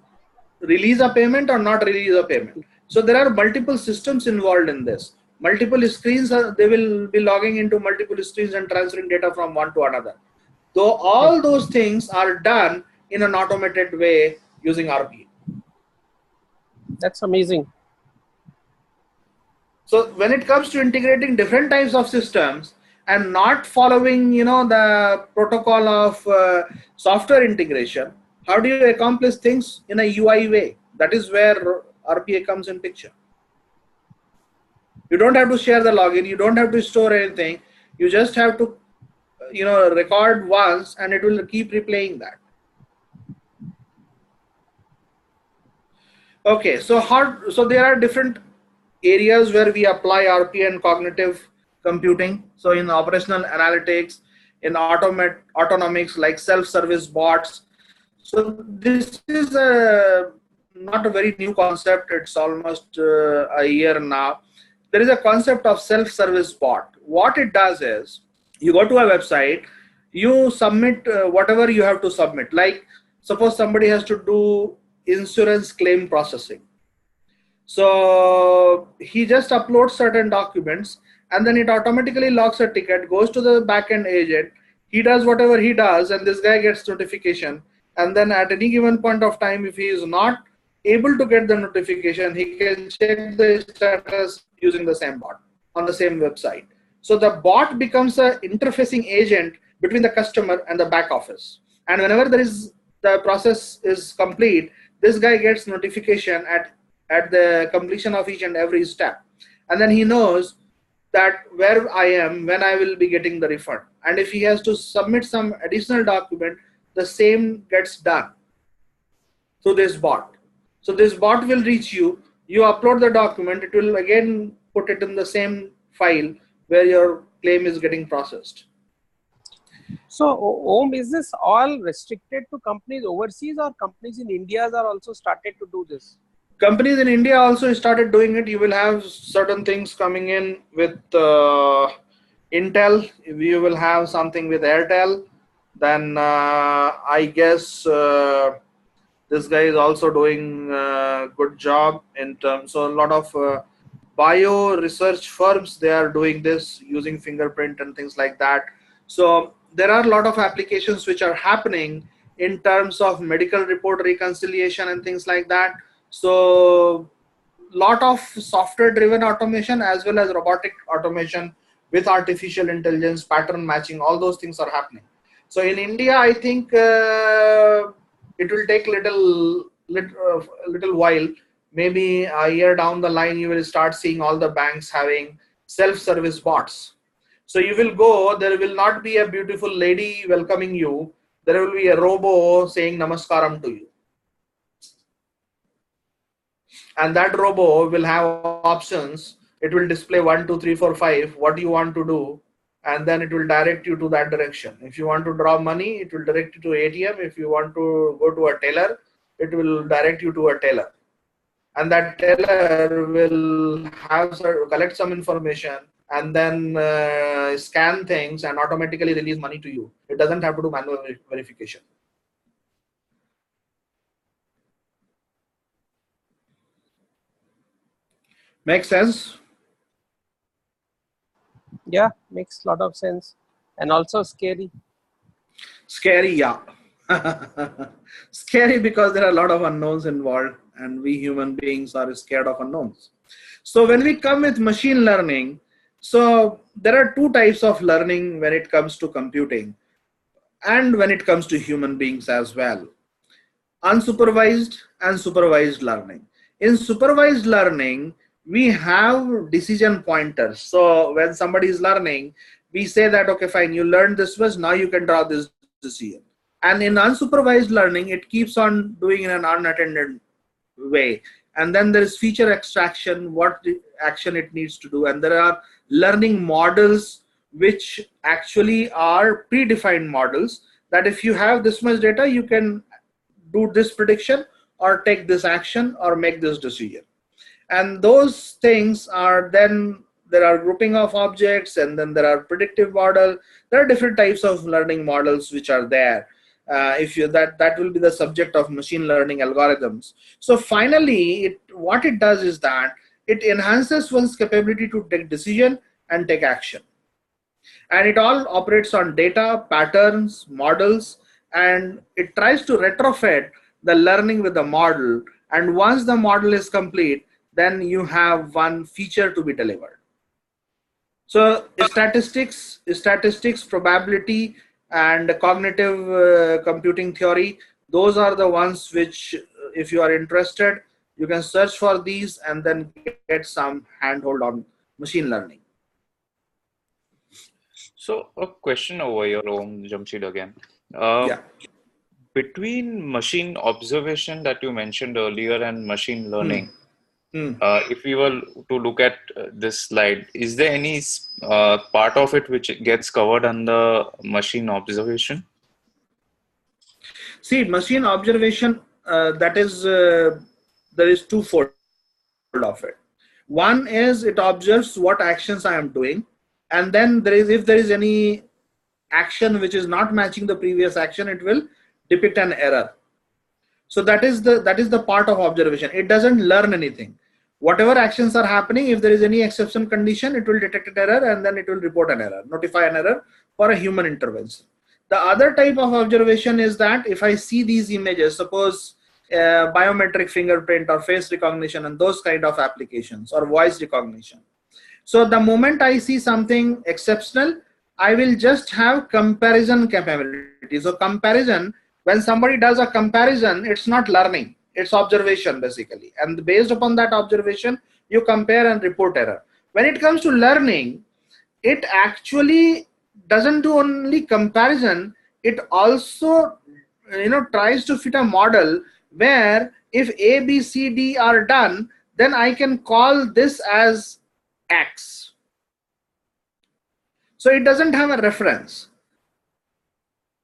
[SPEAKER 2] release a payment or not release a payment. So there are multiple systems involved in this. Multiple screens, they will be logging into multiple screens and transferring data from one to another. So all those things are done in an automated way using RPA.
[SPEAKER 4] That's amazing.
[SPEAKER 2] So when it comes to integrating different types of systems and not following, the protocol of software integration, how do you accomplish things in a UI way? That is where RPA comes in picture. You don't have to share the login. You don't have to store anything. You just have to, record once and it will keep replaying that. Okay, so there are different areas where we apply RPA and cognitive computing. So in operational analytics, in autonomics like self-service bots. So this is not a very new concept. It's almost a year now. There is a concept of self-service bot. What it does is, you go to a website, you submit whatever you have to submit. Like suppose somebody has to do insurance claim processing. So he just uploads certain documents and then it automatically logs a ticket, goes to the backend agent. He does whatever he does and this guy gets notification. And then at any given point of time, if he is not able to get the notification, he can check the status using the same bot on the same website. So the bot becomes an interfacing agent between the customer and the back office. And whenever the process is complete, this guy gets notification at the completion of each and every step. And then he knows that where I am, when I will be getting the refund. And if he has to submit some additional document, the same gets done through this bot. So this bot will reach you, you upload the document, it will again put it in the same file where your claim is getting processed.
[SPEAKER 4] So Om, is this all restricted to companies overseas or companies in India are also started to do this?
[SPEAKER 2] Companies in India also started doing it. You will have certain things coming in with Intel. You will have something with Airtel. Then I guess this guy is also doing a good job in terms. So a lot of bio research firms, they are doing this using fingerprint and things like that. So there are a lot of applications which are happening in terms of medical report reconciliation and things like that. So lot of software driven automation as well as robotic automation with artificial intelligence, pattern matching, all those things are happening. So in India, I think it will take little while. Maybe a year down the line, you will start seeing all the banks having self-service bots. So you will go, there will not be a beautiful lady welcoming you. There will be a robo saying namaskaram to you. And that robo will have options. It will display 1, 2, 3, 4, 5, what you want to do, and then it will direct you to that direction. If you want to draw money, it will direct you to ATM. If you want to go to a teller, it will direct you to a teller. And that teller will have collect some information and then scan things and automatically release money to you. It doesn't have to do manual verification. Makes sense?
[SPEAKER 4] Yeah, makes a lot of sense. And also scary.
[SPEAKER 2] Scary, yeah. Scary because there are a lot of unknowns involved and we human beings are scared of unknowns. So when we come with machine learning, so there are two types of learning when it comes to computing and when it comes to human beings as well. Unsupervised and supervised learning. In supervised learning, we have decision pointers. So when somebody is learning, we say that, okay, fine, you learned this much, now you can draw this decision. And in unsupervised learning, it keeps on doing in an unattended way. And then there is feature extraction, what action it needs to do. And there are learning models which actually are predefined models that if you have this much data, you can do this prediction or take this action or make this decision. And those things are then, there are grouping of objects and then there are predictive model. There are different types of learning models which are there. If you that will be the subject of machine learning algorithms. So finally, what it does is that it enhances one's capability to take decision and take action. And it all operates on data, patterns, models, and it tries to retrofit the learning with the model. And once the model is complete, then you have one feature to be delivered. So statistics, probability, and cognitive computing theory, those are the ones which, if you are interested, you can search for these and then get some handhold on machine learning.
[SPEAKER 3] So a question over here, Jamshid again.
[SPEAKER 2] Yeah.
[SPEAKER 3] Between machine observation that you mentioned earlier and machine learning, if we were to look at this slide, is there any part of it which gets covered under machine observation?
[SPEAKER 2] See, machine observation, that is, there is twofold of it. One is it observes what actions I am doing, and then there is, if there is any action which is not matching the previous action, it will depict an error. So that is the part of observation. It doesn't learn anything. Whatever actions are happening, if there is any exception condition, it will detect an error and then it will report an error, notify an error for a human intervention. The other type of observation is that if I see these images, suppose biometric fingerprint or face recognition and those kind of applications or voice recognition. So the moment I see something exceptional, I will just have comparison capability. So comparison, when somebody does a comparison, it's not learning, it's observation basically. And based upon that observation, you compare and report error. When it comes to learning, it actually doesn't do only comparison, it also tries to fit a model where if A, B, C, D are done, then I can call this as X. So it doesn't have a reference.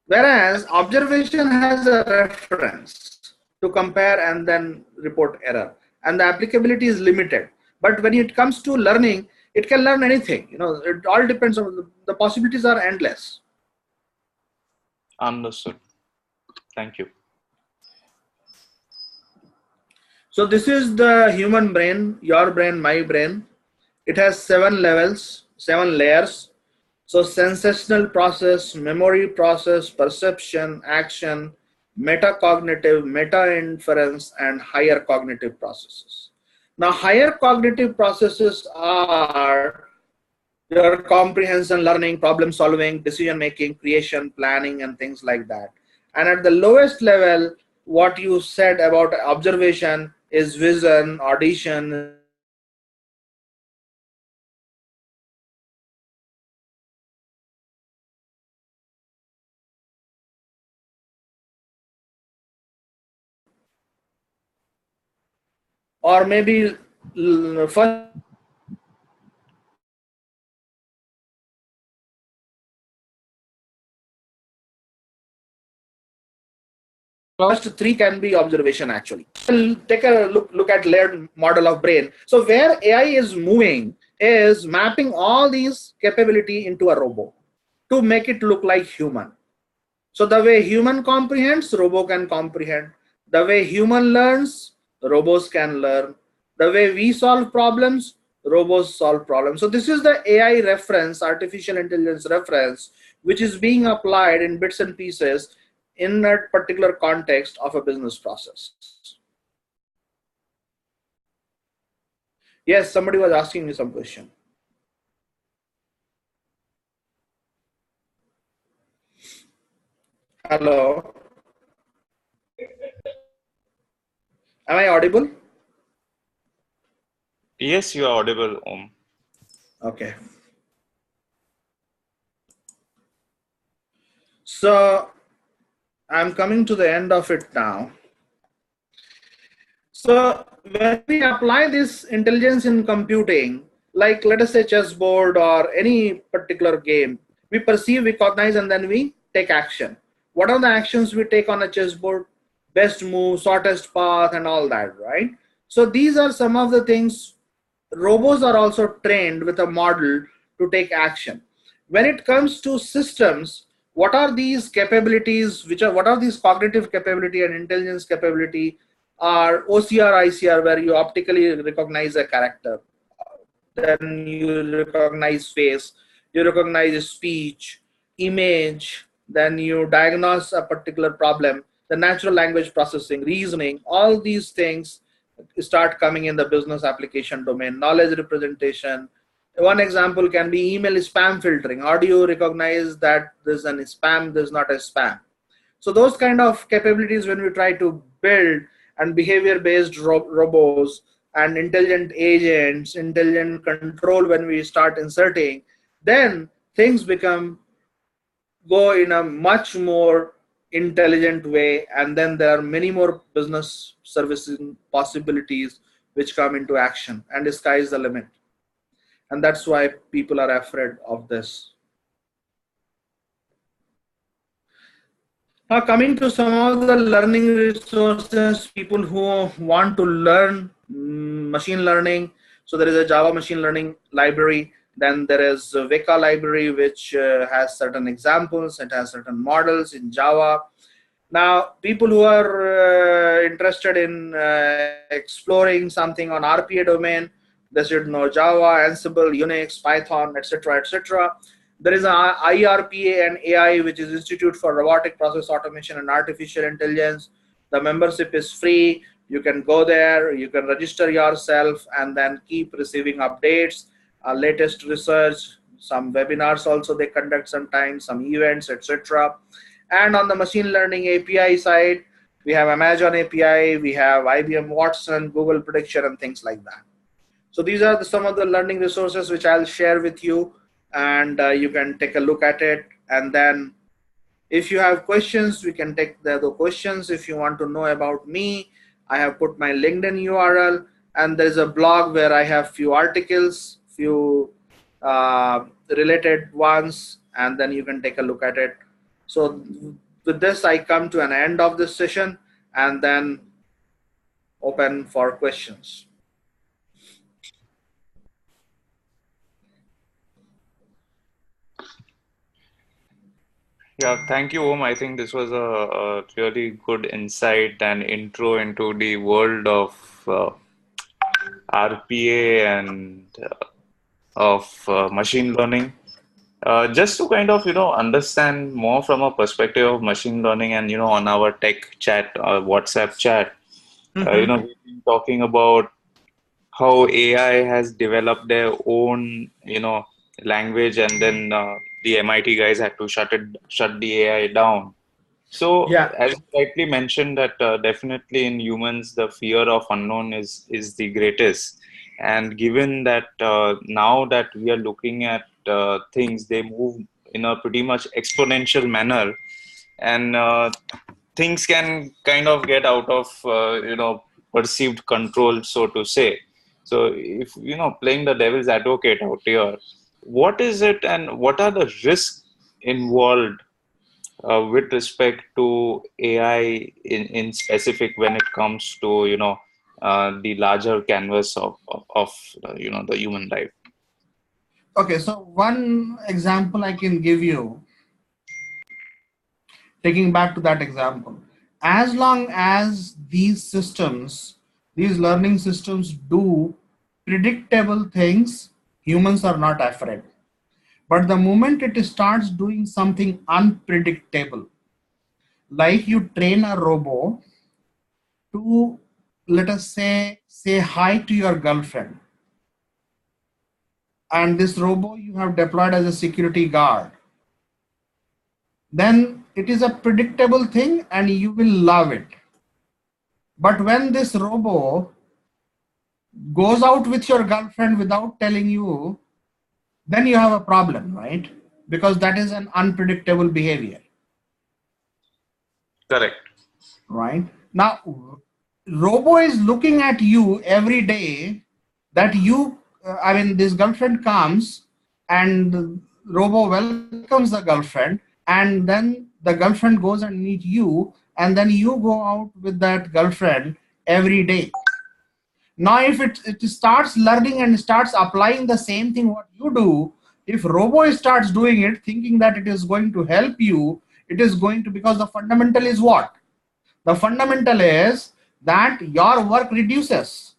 [SPEAKER 2] Whereas observation has a reference to compare and then report error. and the applicability is limited. But when it comes to learning, it can learn anything. It all depends on the possibilities are endless.
[SPEAKER 3] Understood. Thank you.
[SPEAKER 2] So this is the human brain, your brain, my brain. It has 7 levels, 7 layers. So sensational process, memory process, perception, action, metacognitive, meta-inference, and higher cognitive processes. Now, higher cognitive processes are your comprehension, learning, problem solving, decision making, creation, planning, and things like that. And at the lowest level, what you said about observation is vision, audition, or maybe first three can be observation actually. We'll take a look at layered model of brain. So where AI is moving is mapping all these capability into a robot to make it look like human. So the way human comprehends, robot can comprehend. The way human learns, robots can learn. The way we solve problems, robots solve problems. So this is the AI reference, artificial intelligence reference, which is being applied in bits and pieces in a particular context of a business process. Yes, somebody was asking me some question. Hello. Am I audible?
[SPEAKER 3] Yes, you are audible, Om.
[SPEAKER 2] Okay. So I'm coming to the end of it now. So when we apply this intelligence in computing, like let us say chessboard or any particular game, we perceive, we cognize, and then we take action. What are the actions we take on a chessboard? Best move, shortest path, and all that, right? So these are some of the things. Robots are also trained with a model to take action. When it comes to systems, what are these capabilities, what are these cognitive capability and intelligence capability are OCR, ICR, where you optically recognize a character, then you recognize face, you recognize speech, image, then you diagnose a particular problem, the natural language processing, reasoning, all these things start coming in the business application domain, knowledge representation. One example can be email spam filtering. How do you recognize that there's a spam, there's not a spam? So those kind of capabilities, when we try to build and behavior-based robots and intelligent agents, intelligent control, when we start inserting, then things go in a much more intelligent way, and then there are many more business servicing possibilities which come into action, and the sky is the limit. And that's why people are afraid of this. Now coming to some of the learning resources, people who want to learn machine learning. So there is a Java machine learning library. Then there is a Veka library, which has certain examples. It has certain models in Java. Now, people who are interested in exploring something on RPA domain, they should know Java, Ansible, Unix, Python, etc., etc. There is a IRPA and AI, which is Institute for Robotic Process Automation and Artificial Intelligence. The membership is free. You can go there, you can register yourself, and then keep receiving updates, latest research, some webinars also they conduct sometimes, some events, etc. And on the machine learning API side, we have Amazon API, we have IBM Watson, Google Prediction, and things like that. So these are some of the learning resources which I'll share with you, and you can take a look at it. And then if you have questions, we can take the questions. If you want to know about me, I have put my LinkedIn URL, and there's a blog where I have few articles, few related ones, and then you can take a look at it. So with this, I come to an end of this session, and then open for questions.
[SPEAKER 3] Yeah, thank you, Om. I think this was a really good insight and intro into the world of RPA and of machine learning. Just to kind of, understand more from a perspective of machine learning and, on our tech chat, WhatsApp chat, we've been talking about how AI has developed their own, language, and then the MIT guys had to shut the AI down. So,
[SPEAKER 2] Yeah.
[SPEAKER 3] as you rightly mentioned, that definitely in humans the fear of unknown is the greatest. And given that now that we are looking at things, they move in a pretty much exponential manner, and things can kind of get out of perceived control, so to say. So, if playing the devil's advocate out here, what is it, and what are the risks involved with respect to AI in specific when it comes to the larger canvas of the human life.
[SPEAKER 2] Okay, so one example I can give you, taking back to that example, as long as these systems, these learning systems do predictable things, humans are not afraid. But the moment it starts doing something unpredictable, like you train a robot to, let us say hi to your girlfriend, and this robot you have deployed as a security guard, then it is a predictable thing and you will love it. But when this robot goes out with your girlfriend without telling you, then you have a problem, right? Because that is an unpredictable behavior.
[SPEAKER 3] Correct.
[SPEAKER 2] Right? Now, robo is looking at you every day that you, this girlfriend comes and robo welcomes the girlfriend, and then the girlfriend goes and meet you, and then you go out with that girlfriend every day. Now, if it starts learning and starts applying the same thing what you do, if robo starts doing it, thinking that it is going to help you, it is going to, because the fundamental is what? The fundamental is that your work reduces,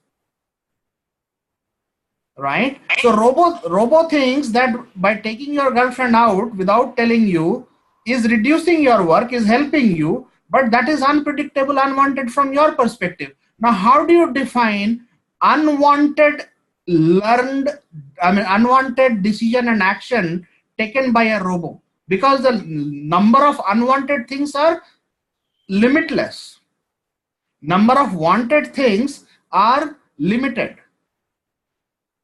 [SPEAKER 2] right? So robo thinks that by taking your girlfriend out without telling you is reducing your work, is helping you, but that is unpredictable, unwanted from your perspective. Now, how do you define unwanted unwanted decision and action taken by a robo? Because the number of unwanted things are limitless. Number of wanted things are limited.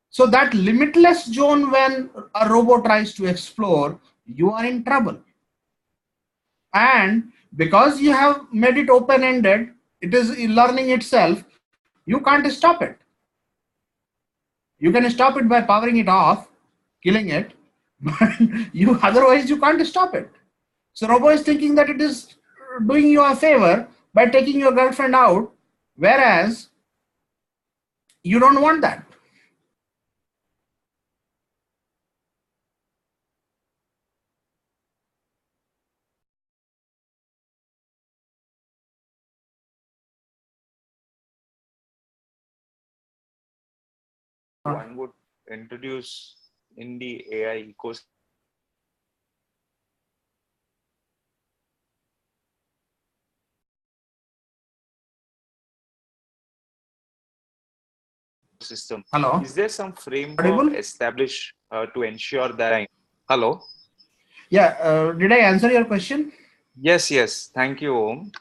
[SPEAKER 2] So that limitless zone, when a robot tries to explore, you are in trouble. And because you have made it open-ended, it is learning itself, you can't stop it. You can stop it by powering it off, killing it, but otherwise you can't stop it. So robot is thinking that it is doing you a favor by taking your girlfriend out, whereas you don't want that.
[SPEAKER 3] One would introduce in the AI ecosystem.
[SPEAKER 2] Hello?
[SPEAKER 3] Is there some framework
[SPEAKER 2] Audible?
[SPEAKER 3] established to ensure that? Hello?
[SPEAKER 2] Yeah, did I answer your question?
[SPEAKER 3] Yes, yes. Thank you, Om.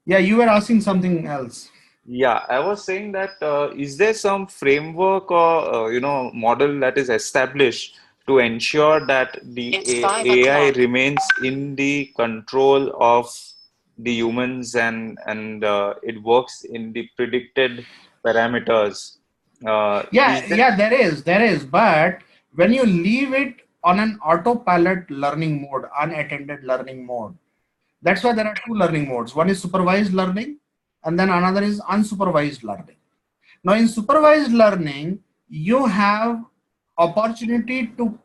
[SPEAKER 2] Yeah, you were asking something else.
[SPEAKER 3] Yeah, I was saying that is there some framework or model that is established to ensure that the AI remains in the control of the humans, and it works in the predicted parameters? Is there?
[SPEAKER 2] Yeah, there is. But when you leave it on an autopilot learning mode, unattended learning mode, That's why there are two learning modes. One is supervised learning, and then another is unsupervised learning. Now in supervised learning, you have opportunity to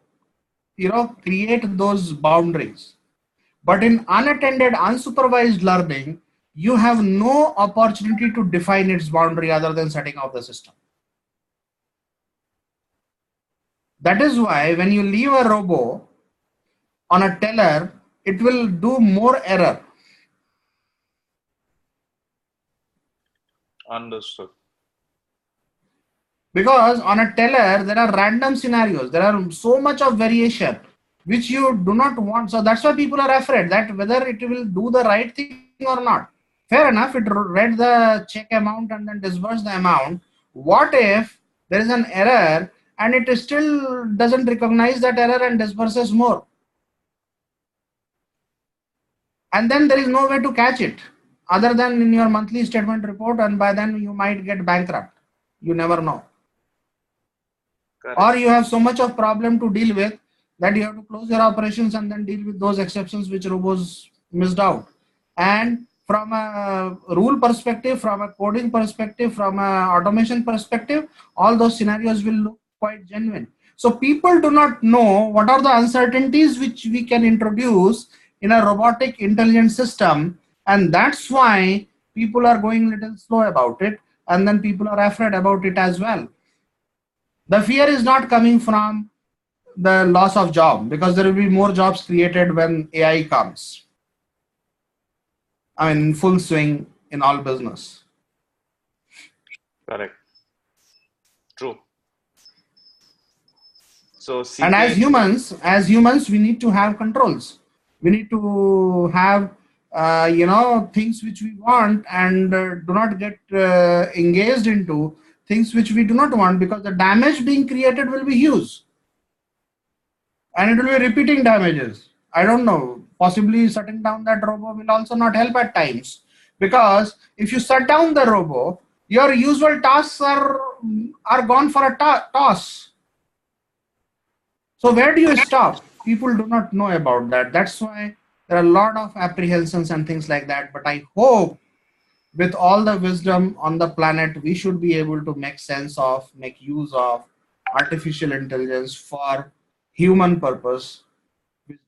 [SPEAKER 2] create those boundaries. But in unattended, unsupervised learning, you have no opportunity to define its boundary other than setting up the system. That is why when you leave a robo on a teller, it will do more error.
[SPEAKER 3] Understood.
[SPEAKER 2] Because on a teller, there are random scenarios. There are so much of variation, which you do not want. So that's why people are afraid that whether it will do the right thing or not. Fair enough, it read the check amount and then disbursed the amount. What if there is an error and it still doesn't recognize that error and disburses more? And then there is no way to catch it other than in your monthly statement report, and by then you might get bankrupt. You never know.
[SPEAKER 3] Correct.
[SPEAKER 2] Or you have so much of problem to deal with that you have to close your operations and then deal with those exceptions which robos missed out. And from a rule perspective, from a coding perspective, from a automation perspective, all those scenarios will look quite genuine. So people do not know what are the uncertainties which we can introduce in a robotic intelligent system, and that's why people are going a little slow about it, and then people are afraid about it as well. The fear is not coming from the loss of job, because there will be more jobs created when AI comes. I mean, in full swing in all business.
[SPEAKER 3] Correct. True. So
[SPEAKER 2] And as humans, we need to have controls. We need to have, things which we want, and do not get engaged into things which we do not want, because the damage being created will be huge. And it will be repeating damages. I don't know. Possibly shutting down that robo will also not help at times, because if you shut down the robo, your usual tasks are gone for a toss. So where do you stop? People do not know about that. That's why there are a lot of apprehensions and things like that. But I hope with all the wisdom on the planet, we should be able to make sense of, make use of artificial intelligence for human purpose, which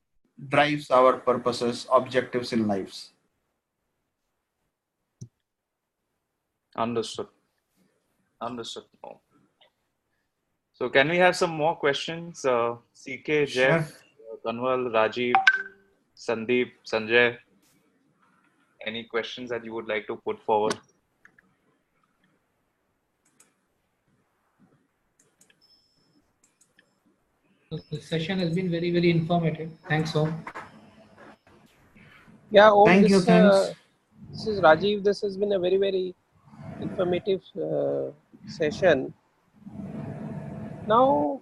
[SPEAKER 2] drives our purposes, objectives in lives.
[SPEAKER 3] Understood. Understood. So can we have some more questions? CK, Jeff, Kanwal, Rajiv, Sandeep, Sanjay, any questions that you would like to put forward?
[SPEAKER 6] The session has been very, very informative. Thanks, Om.
[SPEAKER 4] Yeah, Om,
[SPEAKER 2] Thank you,
[SPEAKER 4] this
[SPEAKER 2] thanks.
[SPEAKER 4] is Rajiv. This has been a very, very informative session. Now,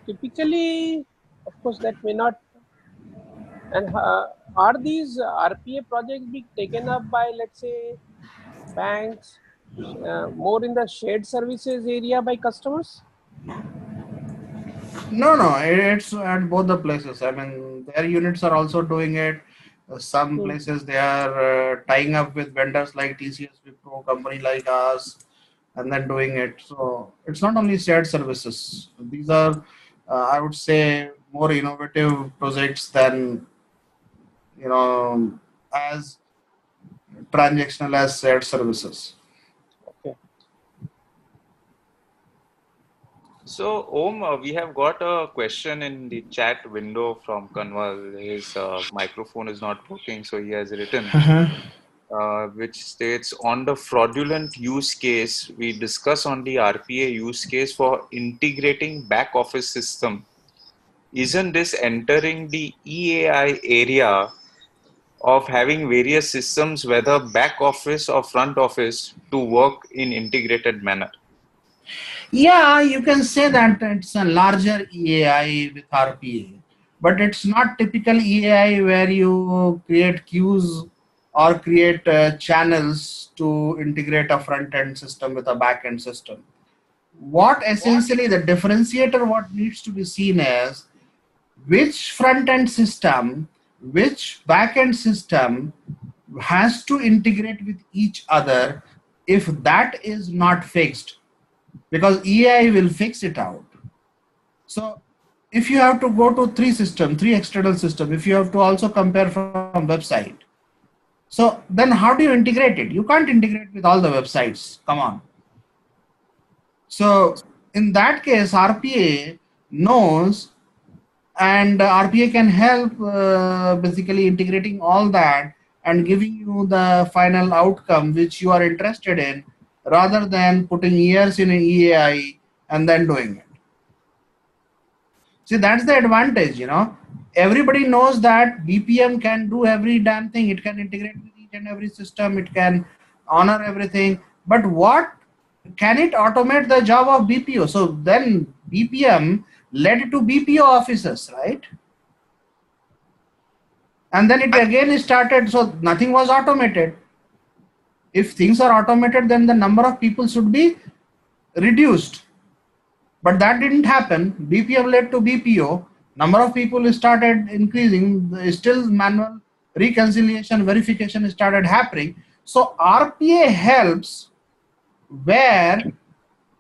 [SPEAKER 4] typically, of course, that may not. And are these RPA projects being taken up by, let's say, banks, more in the shared services area by customers?
[SPEAKER 2] No, it's at both the places. I mean, their units are also doing it. Some places they are tying up with vendors like TCS, Wipro, company like us, and then doing it. So it's not only shared services. These are, I would say, more innovative projects than, as transactional as shared services.
[SPEAKER 4] Okay.
[SPEAKER 3] So, Om, we have got a question in the chat window from Kanwal. His microphone is not working, so he has written, which states, on the fraudulent use case, we discuss on the RPA use case for integrating back office system. Isn't this entering the EAI area of having various systems, whether back office or front office, to work in integrated manner?
[SPEAKER 2] Yeah, you can say that it's a larger EAI with RPA, but it's not typical EAI where you create queues or create channels to integrate a front end system with a back end system. What essentially the differentiator, what needs to be seen is which front-end system, which back-end system has to integrate with each other. If that is not fixed, because EI will fix it out. So if you have to go to three external system, if you have to also compare from website, so then how do you integrate it? You can't integrate with all the websites. Come on. So in that case, RPA knows, and RPA can help basically integrating all that and giving you the final outcome which you are interested in, rather than putting years in an EAI and then doing it. See, that's the advantage, Everybody knows that BPM can do every damn thing. It can integrate with each and every system. It can honor everything. But what can it automate the job of BPO? So then BPM led to BPO officers, right? And then it again started. So nothing was automated. If things are automated, then the number of people should be reduced. But that didn't happen. BPM led to BPO. Number of people started increasing. Still manual reconciliation, verification started happening. So RPA helps where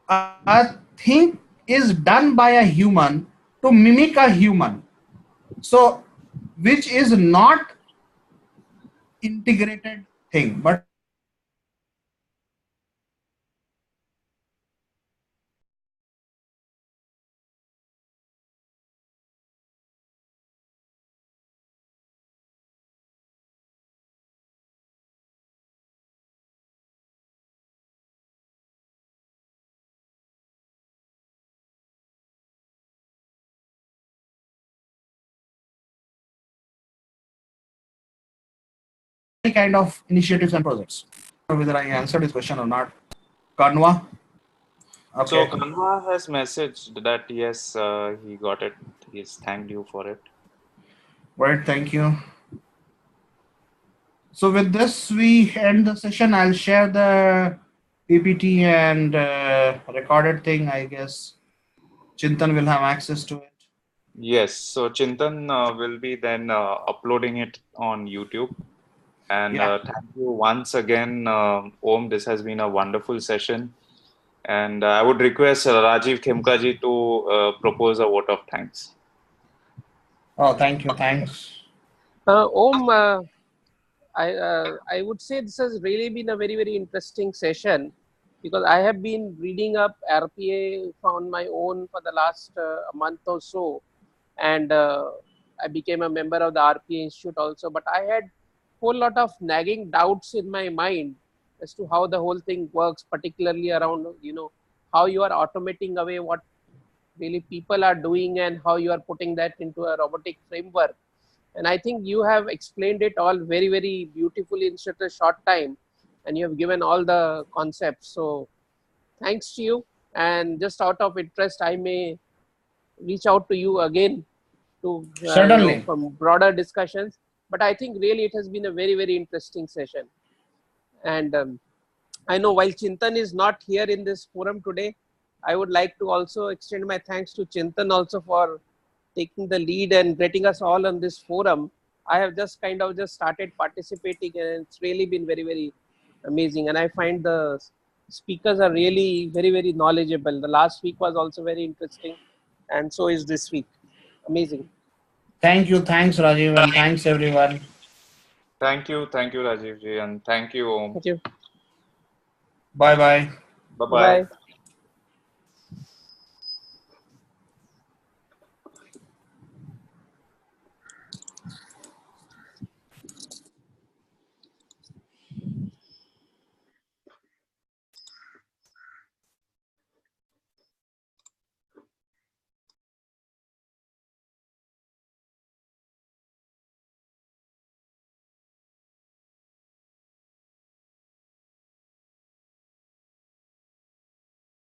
[SPEAKER 2] a thing is done by a human to mimic a human. So which is not integrated thing, but kind of initiatives and projects. Whether I answered this question or not. Kanwa.
[SPEAKER 3] So
[SPEAKER 2] Okay.
[SPEAKER 3] Kanwa has messaged that yes, he got it. He's thanked you for it.
[SPEAKER 2] Right, thank you. So with this, we end the session. I'll share the PPT and recorded thing. I guess Chintan will have access to it.
[SPEAKER 3] Yes, so Chintan will be then uploading it on YouTube. And
[SPEAKER 2] Yeah.
[SPEAKER 3] thank you once again, Om. This has been a wonderful session. And I would request Rajiv Khemkaji to propose a vote of thanks.
[SPEAKER 2] Oh, thank you. Thanks.
[SPEAKER 4] Om, I would say this has really been a very interesting session, because I have been reading up RPA on my own for the last month or so, and I became a member of the RPA Institute also. But I had whole lot of nagging doubts in my mind as to how the whole thing works, particularly around how you are automating away what really people are doing and how you are putting that into a robotic framework. And I think you have explained it all very beautifully in such a short time, and you have given all the concepts. So thanks to you. And just out of interest, I may reach out to you again to
[SPEAKER 2] Certainly.
[SPEAKER 4] for broader discussions. But I think really it has been a very interesting session. And I know while Chintan is not here in this forum today, I would like to also extend my thanks to Chintan also for taking the lead and getting us all on this forum. I have just kind of just started participating, and it's really been very amazing. And I find the speakers are really very knowledgeable. The last week was also very interesting, and so is this week. Amazing.
[SPEAKER 2] Thank you. Thanks, Rajiv, and thanks everyone.
[SPEAKER 3] Thank you, Rajiv ji, and thank you, Om.
[SPEAKER 4] Thank you.
[SPEAKER 2] Bye bye.
[SPEAKER 3] Bye bye.
[SPEAKER 4] Bye.